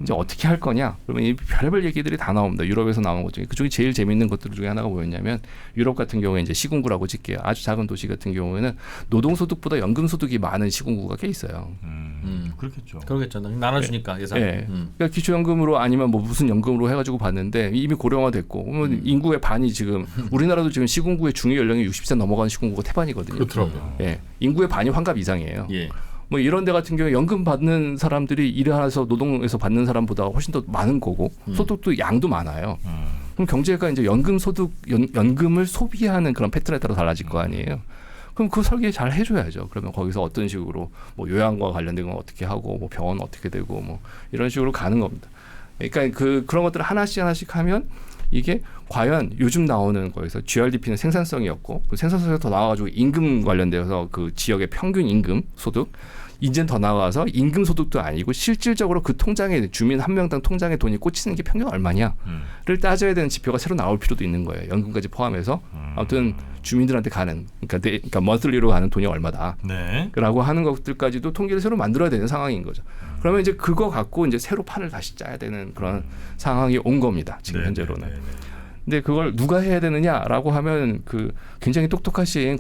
이제 어떻게 할 거냐? 그러면 이 별의별 얘기들이 다 나옵니다. 유럽에서 나온 것 중에 그중에 제일 재미있는 것들 중에 하나가 뭐였냐면 유럽 같은 경우에 이제 시군구라고 칠게요. 아주 작은 도시 같은 경우에는 노동소득보다 연금소득이 많은 시군구가 꽤 있어요. 그렇겠죠. 그러겠죠. 나눠주니까 예산. 그러니까 기초연금으로 아니면 뭐 무슨 연금으로 해가지고 봤는데 이미 고령화됐고 그러면 인구의 반이 지금 우리나라도 지금 시군구의 중위 연령이 60세 넘어가는 시군구가 태반이거든요. 그렇더라고요. 인구의 반이 환갑 이상이에요. 뭐 이런 데 같은 경우에 연금 받는 사람들이 일해서 노동에서 받는 사람보다 훨씬 더 많은 거고 소득도 양도 많아요. 그럼 경제가 이제 연금 소득 연금을 소비하는 그런 패턴에 따라 달라질 거 아니에요. 그럼 그 설계 잘 해줘야죠. 그러면 거기서 어떤 식으로 뭐 요양과 관련된 건 어떻게 하고 뭐 병원 어떻게 되고 뭐 이런 식으로 가는 겁니다. 그러니까 그런 것들을 하나씩 하면 이게 과연 요즘 나오는 거에서 GRDP는 생산성이었고 그 생산성에서 더 나와가지고 임금 관련돼서 그 지역의 평균 임금 소득 이제는 더 나아가서 임금 소득도 아니고 실질적으로 그 통장에 주민 한 명당 통장에 돈이 꽂히는 게 평균 얼마냐를 따져야 되는 지표가 새로 나올 필요도 있는 거예요. 연금까지 포함해서 아무튼 주민들한테 가는 그러니까 먼슬리로 가는 돈이 얼마다. 네. 라고 하는 것들까지도 통계를 새로 만들어야 되는 상황인 거죠. 그러면 이제 그거 갖고 이제 새로 판을 다시 짜야 되는 그런 상황이 온 겁니다. 지금 현재로는. 근데 그걸 누가 해야 되느냐라고 하면 그 굉장히 똑똑하신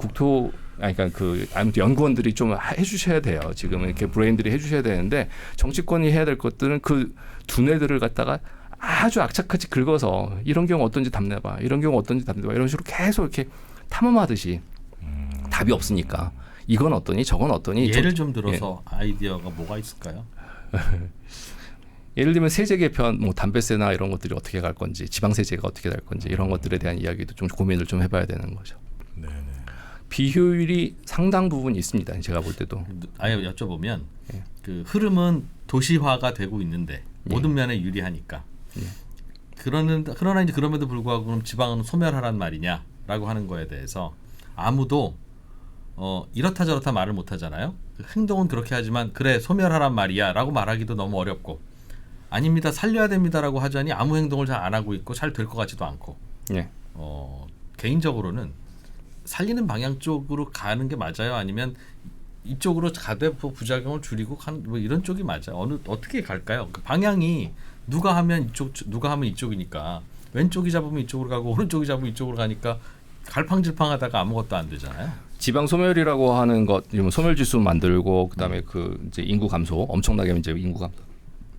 그러니까 아무튼 연구원들이 좀 해주셔야 돼요. 지금은 이렇게 브레인들이 해주셔야 되는데 정치권이 해야 될 것들은 그 두뇌들을 갖다가 아주 악착같이 긁어서 이런 경우 어떤지 답내봐, 이런 경우 어떤지 답내봐 이런 식으로 계속 이렇게 탐험하듯이 답이 없으니까 이건 어떠니 저건 어떠니 예를 좀 들어서 아이디어가 뭐가 있을까요? 예를 들면 세제 개편, 뭐 담배세나 이런 것들이 어떻게 갈 건지, 지방세제가 어떻게 될 건지 이런 것들에 대한 이야기도 좀 고민을 좀 해봐야 되는 거죠. 네네. 비효율이 상당 부분 있습니다. 제가 볼 때도. 아예 여쭤보면 그 흐름은 도시화가 되고 있는데 모든 면에 유리하니까. 그러나 이제 그럼에도 불구하고 그럼 지방은 소멸하란 말이냐라고 하는 거에 대해서 아무도 이렇다 저렇다 말을 못 하잖아요. 행동은 그렇게 하지만 그래 소멸하란 말이야라고 말하기도 너무 어렵고 아닙니다 살려야 됩니다라고 하자니 아무 행동을 잘 안 하고 있고 잘 될 것 같지도 않고 개인적으로는 살리는 방향 쪽으로 가는 게 맞아요? 아니면 이쪽으로 가되 부작용을 줄이고 뭐 이런 쪽이 맞아요? 어떻게 갈까요? 그 방향이 누가 하면 이쪽 누가 하면 이쪽이니까 왼쪽이 잡으면 이쪽으로 가고 오른쪽이 잡으면 이쪽으로 가니까 갈팡질팡하다가 아무것도 안 되잖아요. 지방 소멸이라고 하는 것, 소멸 지수 만들고 그다음에 그 이제 인구 감소 엄청나게 이제 인구 감소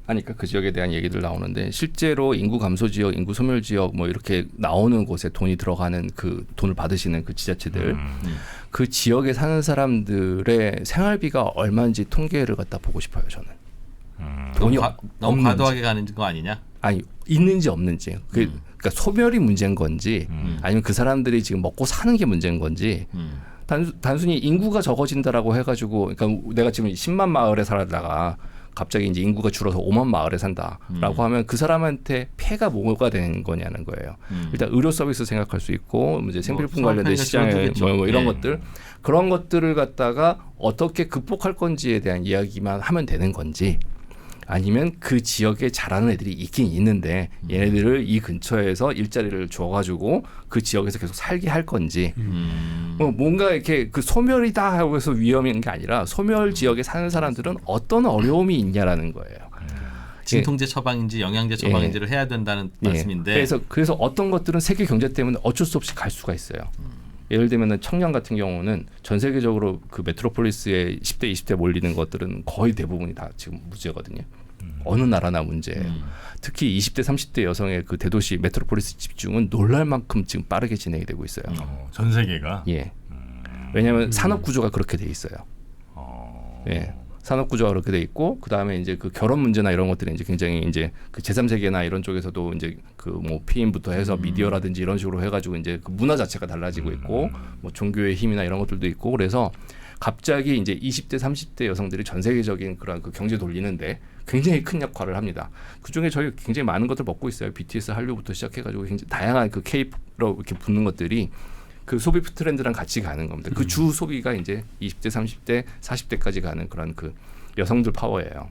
하니까 그 지역에 대한 얘기들 나오는데 실제로 인구 감소 지역, 인구 소멸 지역 뭐 이렇게 나오는 곳에 돈이 들어가는 그 돈을 받으시는 그 지자체들 그 지역에 사는 사람들의 생활비가 얼마인지 통계를 갖다 보고 싶어요 저는. 너무 과도하게 가는 거 아니냐? 아니 있는지 없는지 그러니까 소멸이 문제인 건지 아니면 그 사람들이 지금 먹고 사는 게 문제인 건지 단순히 인구가 적어진다라고 해가지고 그러니까 내가 지금 10만 마을에 살다가 갑자기 이제 인구가 줄어서 5만 마을에 산다라고 하면 그 사람한테 폐가 뭐가 되는 거냐는 거예요. 일단 의료 서비스 생각할 수 있고 이제 생필품 관련된 시장에 뭐 이런 것들 그런 것들을 갖다가 어떻게 극복할 건지에 대한 이야기만 하면 되는 건지 아니면 그 지역에 잘하는 애들이 있긴 있는데 얘네들을 이 근처에서 일자리를 줘가지고 그 지역에서 계속 살게 할 건지 뭔가 이렇게 그 소멸이다 하고 해서 위험인 게 아니라 소멸 지역에 사는 사람들은 어떤 어려움이 있냐라는 거예요. 진통제 처방인지 영양제 처방인지를 해야 된다는 말씀인데 그래서 어떤 것들은 세계 경제 때문에 어쩔 수 없이 갈 수가 있어요. 예를 들면 청년 같은 경우는 전 세계적으로 그 메트로폴리스에 10대 20대 몰리는 것들은 거의 대부분이 다 지금 문제거든요. 어느 나라나 문제예요. 특히 20대 30대 여성의 그 대도시 메트로폴리스 집중은 놀랄 만큼 지금 빠르게 진행이 되고 있어요. 전 세계가? 예. 왜냐하면 산업 구조가 그렇게 돼 있어요. 예. 산업 구조가 그렇게 돼 있고 그다음에 이제 그 결혼 문제나 이런 것들이 이제 굉장히 이제 그 제3세계나 이런 쪽에서도 이제 그 뭐 피임부터 해서 미디어라든지 이런 식으로 해가지고 이제 그 문화 자체가 달라지고 있고 뭐 종교의 힘이나 이런 것들도 있고 그래서 갑자기 이제 20대 30대 여성들이 전 세계적인 그런 그 경제 돌리는데 굉장히 큰 역할을 합니다. 그 중에 저희 굉장히 많은 것들 먹고 있어요. BTS 한류부터 시작해가지고 굉장히 다양한 그 K-팝으로 이렇게 붙는 것들이 그 소비 트렌드랑 같이 가는 겁니다. 그 주 소비가 이제 20대, 30대, 40대까지 가는 그런 그 여성들 파워예요.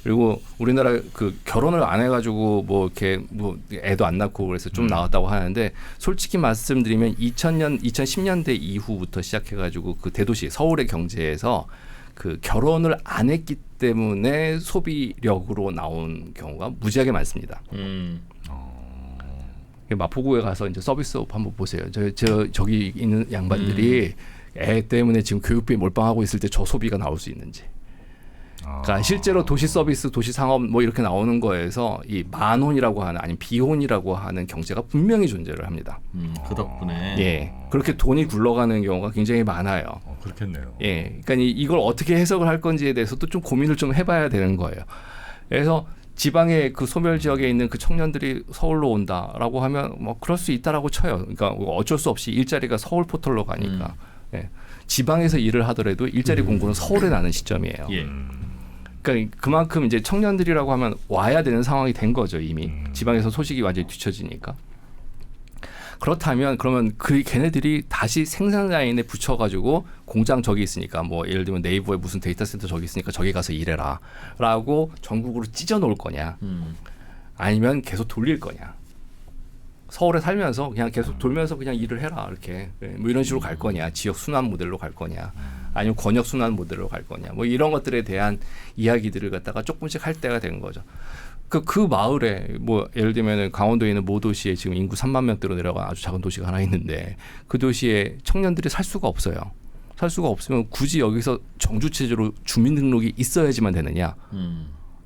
그리고 우리나라 그 결혼을 안 해가지고 뭐 이렇게 뭐 애도 안 낳고 그래서 좀 나왔다고 하는데 솔직히 말씀드리면 2010년대 이후부터 시작해가지고 그 대도시 서울의 경제에서 그 결혼을 안 했기 때문에 소비력으로 나온 경우가 무지하게 많습니다. 마포구에 가서 이제 서비스업 한번 보세요. 저기 있는 양반들이 애 때문에 지금 교육비에 몰빵하고 있을 때 저 소비가 나올 수 있는지. 그러니까 실제로 도시 서비스, 도시 상업 뭐 이렇게 나오는 거에서 이 만혼이라고 하는 아니면 비혼이라고 하는 경제가 분명히 존재를 합니다. 그 덕분에 예, 그렇게 돈이 굴러가는 경우가 굉장히 많아요. 그렇겠네요. 예, 그러니까 이걸 어떻게 해석을 할 건지에 대해서도 좀 고민을 좀 해봐야 되는 거예요. 그래서 지방의 그 소멸 지역에 있는 그 청년들이 서울로 온다라고 하면 뭐 그럴 수 있다라고 쳐요. 그러니까 어쩔 수 없이 일자리가 서울 포털로 가니까. 예. 지방에서 일을 하더라도 일자리 공고는 서울에 나는 시점이에요. 예. 그러니까 그만큼 이제 청년들이라고 하면 와야 되는 상황이 된 거죠 이미. 지방에서 소식이 완전히 뒤처지니까. 그렇다면 그러면 걔네들이 다시 생산 라인에 붙여가지고 공장 저기 있으니까 뭐 예를 들면 네이버에 무슨 데이터 센터 저기 있으니까 저기 가서 일해라라고 전국으로 찢어 놓을 거냐, 아니면 계속 돌릴 거냐. 서울에 살면서 그냥 계속 돌면서 그냥 일을 해라 이렇게 뭐 이런 식으로 갈 거냐, 지역 순환 모델로 갈 거냐, 아니면 권역 순환 모델로 갈 거냐, 뭐 이런 것들에 대한 이야기들을 갖다가 조금씩 할 때가 된 거죠. 그 마을에 뭐 예를 들면 강원도에 있는 모 도시에 지금 인구 3만 명대로 내려간 아주 작은 도시가 하나 있는데 그 도시에 청년들이 살 수가 없어요. 살 수가 없으면 굳이 여기서 정주체제로 주민등록이 있어야지만 되느냐?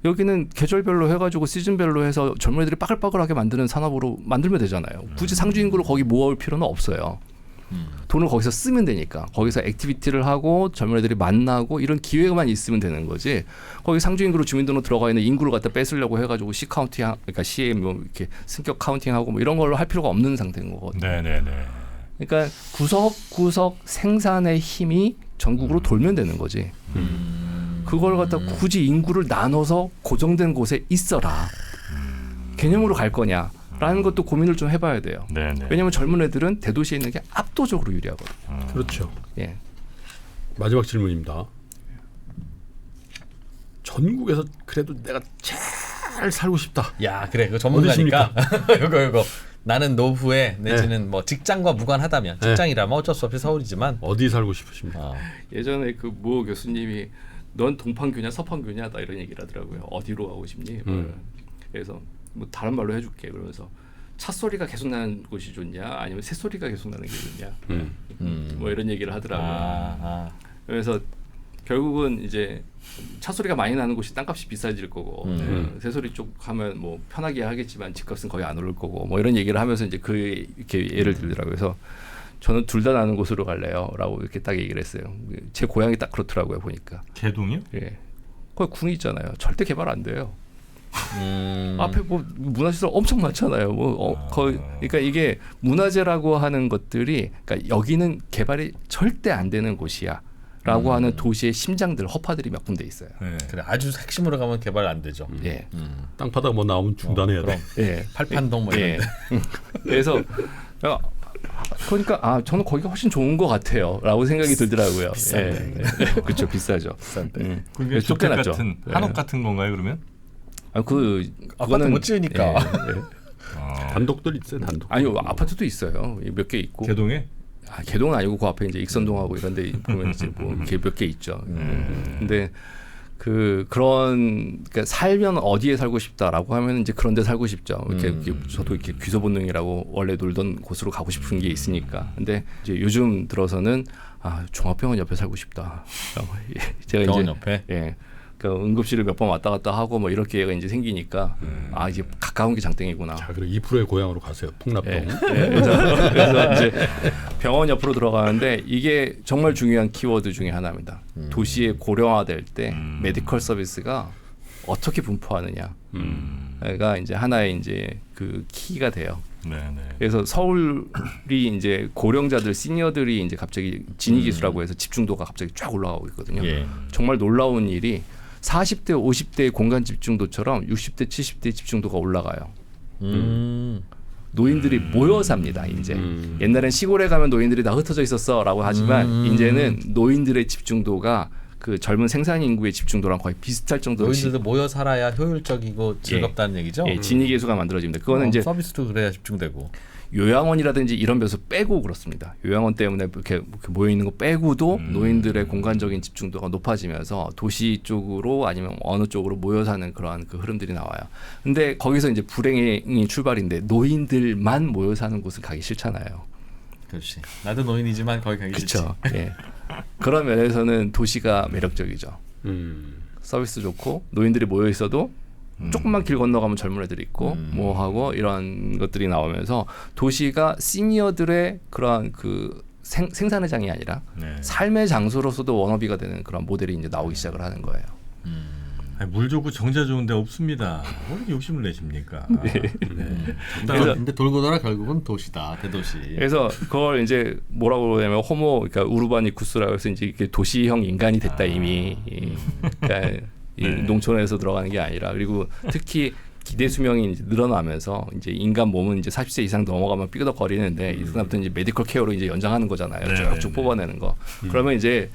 여기는 계절별로 해가지고 시즌별로 해서 젊은이들이 빠글빠글하게 만드는 산업으로 만들면 되잖아요. 굳이 상주 인구를 거기 모아올 필요는 없어요. 돈을 거기서 쓰면 되니까 거기서 액티비티를 하고 젊은이들이 만나고 이런 기회만 있으면 되는 거지. 거기 상주 인구로 주민등록 들어가 있는 인구를 갖다 뺏으려고 해가지고 시 카운팅, 그러니까 시에 뭐 이렇게 승격 카운팅하고 뭐 이런 걸로 할 필요가 없는 상태인 거거든요. 네네네. 그러니까 구석구석 생산의 힘이 전국으로 돌면 되는 거지. 그걸 갖다 굳이 인구를 나눠서 고정된 곳에 있어라 개념으로 갈 거냐라는 것도 고민을 좀 해봐야 돼요. 네네. 왜냐하면 젊은 애들은 대도시에 있는 게 압도적으로 유리하거든요. 그렇죠. 예. 마지막 질문입니다. 전국에서 그래도 내가 제일 살고 싶다. 야 그래 그 전문가니까 이거 나는 노후에 내지는 뭐 직장과 무관하다면 직장이라면 어쩔 수 없이 서울이지만 어디 살고 싶으십니까? 예전에 그 모 교수님이 넌 동판교냐 서판교냐다 이런 얘기를 하더라고요. 어디로 가고 싶니? 그래서 뭐 다른 말로 해줄게. 그러면서 차 소리가 계속 나는 곳이 좋냐, 아니면 새 소리가 계속 나는 게 좋냐, 뭐 이런 얘기를 하더라고요. 그래서 결국은 이제 차 소리가 많이 나는 곳이 땅값이 비싸질 거고, 새 소리 쪽 하면 뭐 편하게 하겠지만 집값은 거의 안 오를 거고, 뭐 이런 얘기를 하면서 이제 이렇게 예를 들더라고요. 그래서 저는 둘 다 나는 곳으로 갈래요라고 이렇게 딱 얘기를 했어요. 제 고향이 딱 그렇더라고요 보니까. 개동이요? 예. 거기 궁이 있잖아요. 절대 개발 안 돼요. 앞에 뭐 문화시설 엄청 많잖아요. 거의 그러니까 이게 문화재라고 하는 것들이 그러니까 여기는 개발이 절대 안 되는 곳이야라고 하는 도시의 심장들 허파들이 몇 군데 있어요. 네. 그래 아주 핵심으로 가면 개발 안 되죠. 예. 땅바닥 뭐 나오면 중단해야 돼. 예. 팔판동 뭐 이런데. 그래서 그러니까 저는 거기가 훨씬 좋은 것 같아요.라고 생각이 들더라고요. 비싼데. 예. 그렇죠, 비싸죠. 비싼데. 그게 주택 쫓겨났죠. 같은 네. 한옥 같은 건가요 그러면? 아파트 못 지으니까. 단독들 있어요, 단독. 아니요, 아파트도 있어요. 몇 개 있고. 개동에? 개동은 아니고 그 앞에 이제 익선동하고 이런데 보면 이제 뭐 몇 개 있죠. 근데 그러니까 살면 어디에 살고 싶다라고 하면 이제 그런 데 살고 싶죠. 이렇게 저도 이렇게 귀소 본능이라고 원래 놀던 곳으로 가고 싶은 게 있으니까. 근데 이제 요즘 들어서는 종합병원 옆에 살고 싶다. 제가 병원 이제 옆에. 예. 그러니까 응급실을 몇 번 왔다 갔다 하고 뭐 이렇게 이제 생기니까 이제 가까운 게 장땡이구나. 자, 그리고 2%의 고향으로 가세요. 풍납동. 예. 그래서 이제 병원 옆으로 들어가는데 이게 정말 중요한 키워드 중에 하나입니다. 도시에 고령화될 때 메디컬 서비스가 어떻게 분포하느냐가 이제 하나의 이제 그 키가 돼요. 네네. 그래서 서울이 이제 고령자들 시니어들이 이제 갑자기 진위기수라고 해서 집중도가 갑자기 쫙 올라가고 있거든요. 예. 정말 놀라운 일이 40대, 50대의 공간 집중도처럼 60대, 70대 집중도가 올라가요. 노인들이 모여 삽니다. 이제 옛날엔 시골에 가면 노인들이 다 흩어져 있었어라고 하지만 이제는 노인들의 집중도가 그 젊은 생산 인구의 집중도랑 거의 비슷할 정도로 노인들도 모여 살아야 효율적이고 즐겁다는 얘기죠. 예, 진위계수가 만들어집니다. 그거는 이제 서비스도 그래야 집중되고. 요양원이라든지 이런 데서 빼고 그렇습니다. 요양원 때문에 이렇게 모여 있는 거 빼고도 노인들의 공간적인 집중도가 높아지면서 도시 쪽으로 아니면 어느 쪽으로 모여 사는 그러한 그 흐름들이 나와요. 근데 거기서 이제 불행이 출발인데 노인들만 모여 사는 곳은 가기 싫잖아요. 그렇지. 나도 노인이지만 거기 가기 싫지. 그렇죠. 예. 그런 면에서는 도시가 매력적이죠. 서비스 좋고 노인들이 모여 있어도 조금만 길 건너가면 젊은 애들이 있고 뭐 하고 이런 것들이 나오면서 도시가 시니어들의 그러한 그 생산의 장이 아니라 네. 삶의 장소로서도 워너비가 되는 그런 모델이 이제 나오기 시작을 하는 거예요. 아니, 물 좋고 정자 좋은데 없습니다. 왜 이렇게 욕심을 내십니까? 네. 근데 돌고 돌아 결국은 도시다, 대도시. 그래서 그걸 이제 뭐라고 그러냐면 호모, 그러니까 우르바니쿠스라고 해서 이제 이게 도시형 인간이 됐다 이미. 그러니까 이 네. 농촌에서 들어가는 게 아니라 그리고 특히 기대 수명이 이제 늘어나면서 이제 인간 몸은 이제 40세 이상 넘어가면 삐그덕거리는데 이제부터 이제 메디컬 케어로 이제 연장하는 거잖아요. 네, 쭉쭉 네, 뽑아내는 거. 그러면 이제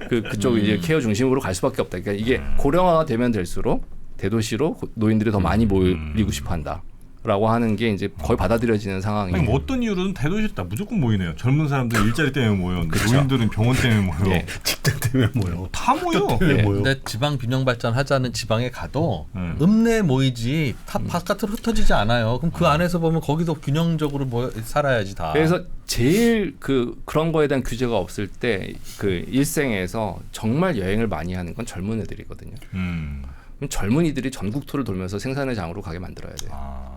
그쪽 이제 케어 중심으로 갈 수밖에 없다. 그러니까 이게 고령화가 되면 될수록 대도시로 노인들이 더 많이 모이고 싶어한다. 라고 하는 게 이제 거의 받아들여지는 상황이에요. 아니, 뭐 어떤 이유로든 대도시에 다 무조건 모이네요. 젊은 사람들 일자리 때문에 모여. 노인들은 병원 때문에 모여. 예. 직장 때문에 모여. 다 모여. 때문에 예. 모여. 근데 지방 균형 발전하자는 지방에 가도 음. 읍내에 모이지 다 바깥으로 흩어지지 않아요. 그럼 그 안에서 보면 거기도 균형적으로 모여 살아야지 다. 그래서 제일 그런 거에 대한 규제가 없을 때 그 일생에서 정말 여행을 많이 하는 건 젊은 애들이거든요. 그럼 젊은이들이 전국 투를 돌면서 생산의 장으로 가게 만들어야 돼요.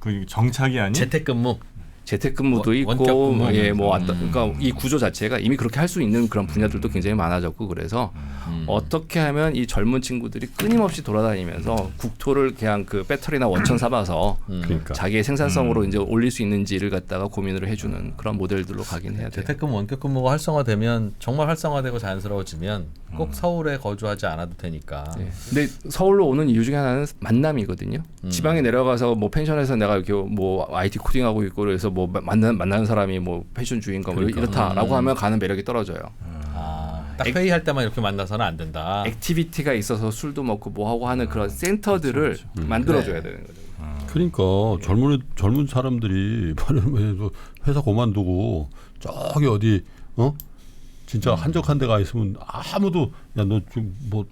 그 정착이 아닌 재택근무. 재택근무도 있고, 원격 근무. 예, 뭐 그러니까 이 구조 자체가 이미 그렇게 할 수 있는 그런 분야들도 굉장히 많아졌고 그래서 어떻게 하면 이 젊은 친구들이 끊임없이 돌아다니면서 국토를 그냥 그 배터리나 원천 삼아서 그러니까. 자기의 생산성으로 이제 올릴 수 있는지를 갖다가 고민을 해주는 그런 모델들로 가긴 해야 돼요. 재택근무, 원격근무가 활성화되면 정말 활성화되고 자연스러워지면 꼭 서울에 거주하지 않아도 되니까. 예. 근데 서울로 오는 이유 중에 하나는 만남이거든요. 지방에 내려가서 뭐 펜션에서 내가 이렇게 뭐 IT 코딩하고 있고 그래서 뭐 만나는 사람이 뭐 패션주의인가 뭐 이렇다라고 하면 가는 매력이 떨어져요. 딱 회의할 때만 이렇게 만나서는 안 된다. 액티비티가 있어서 술도 먹고 뭐 하고 하는 그런 센터들을 만들어줘야 되는 거죠. 그러니까 젊은 사람들이 회사 그만두고 저기 어디 진짜 한적한 데가 있으면 아무도 야 너 좀 뭐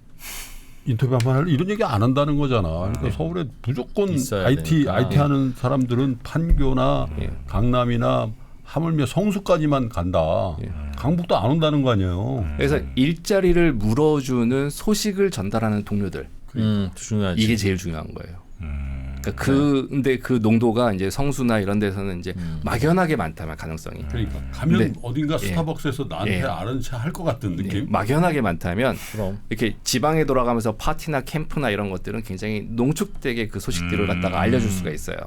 인터뷰 한번 할래 이런 얘기 안 한다는 거잖아. 그러니까 서울에 무조건 IT 하는 사람들은 판교나 강남이나 하물며 성수까지만 간다. 강북도 안 온다는 거 아니에요. 그래서 일자리를 물어주는 소식을 전달하는 동료들 중요하지. 이게 제일 중요한 거예요. 그러니까 근데 그 농도가 이제 성수나 이런 데서는 이제 막연하게 많다면 가능성이. 그러니까 가면 근데, 어딘가 스타벅스에서 나한테 아는 체 할 것 같은 느낌. 막연하게 많다면 그럼. 이렇게 지방에 돌아가면서 파티나 캠프나 이런 것들은 굉장히 농축되게 그 소식들을 갖다가 알려줄 수가 있어요.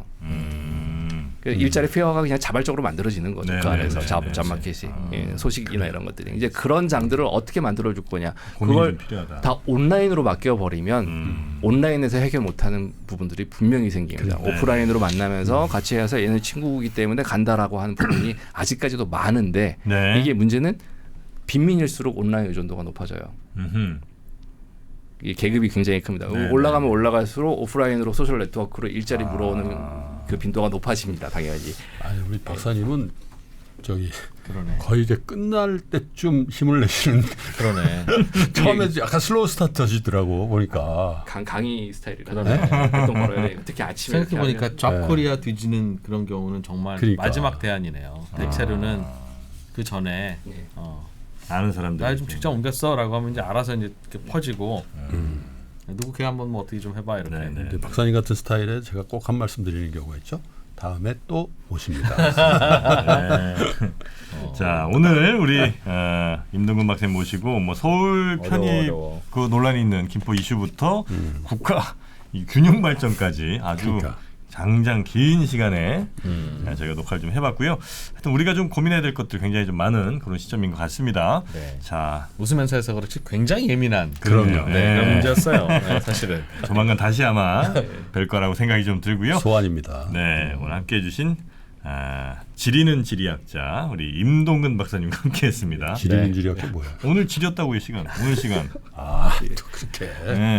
그래서 일자리 페어가 그냥 자발적으로 만들어지는 거죠. 그 안에서 잡마켓이 소식이나 이런 것들이 이제 그런 장들을 어떻게 만들어줄 거냐. 그걸 다 온라인으로 맡겨 버리면 온라인에서 해결 못하는 부분들이 분명히 생깁니다. 오프라인으로 만나면서 같이 해서 얘는 친구이기 때문에 간다라고 하는 부분이 아직까지도 많은데 이게 문제는 빈민일수록 온라인 의존도가 높아져요. 이 계급이 굉장히 큽니다. 올라가면 올라갈수록 오프라인으로 소셜 네트워크로 일자리 물어오는 그 빈도가 높아집니다. 당연히. 아니 우리 박사님은 저기 그러네. 거의 이제 끝날 때쯤 힘을 내시는. 그러네. 처음에 약간 슬로우 스타트 하시더라고 보니까. 강의 스타일이라. 보통 걸어야 돼. 특히 아침에. 생각해 보니까 잡코리아 뒤지는 그런 경우는 정말 마지막 대안이네요. 대체로는 그 전에 아는 사람들. 나 좀 직장 옮겼어라고 하면 이제 알아서 이제 이렇게 퍼지고 누구 걔 한번 뭐 어떻게 좀 해봐 이렇게. 근데 박사님 같은 스타일에 제가 꼭 한 말씀 드리는 경우가 있죠. 다음에 또 모십니다. 자 오늘 우리 임동근 박사님 모시고 뭐 서울 편입 그 논란이 있는 김포 이슈부터 국가 이 균형 발전까지 아주 장장 긴 시간에 저희가 녹화를 좀 해봤고요. 하여튼 우리가 좀 고민해야 될 것들 굉장히 좀 많은 그런 시점인 것 같습니다. 네. 자 웃으면서 해서 그렇지 굉장히 예민한 그럼요. 그런 문제였어요. 사실은. 조만간 다시 아마 뵐 거라고 생각이 좀 들고요. 소환입니다. 네, 오늘 함께해 주신 지리는 지리학자 우리 임동근 박사님과 함께했습니다. 지리는 지리학자 뭐야? 오늘 지렸다고요 시간. 오늘 시간. 또 그렇게. 네.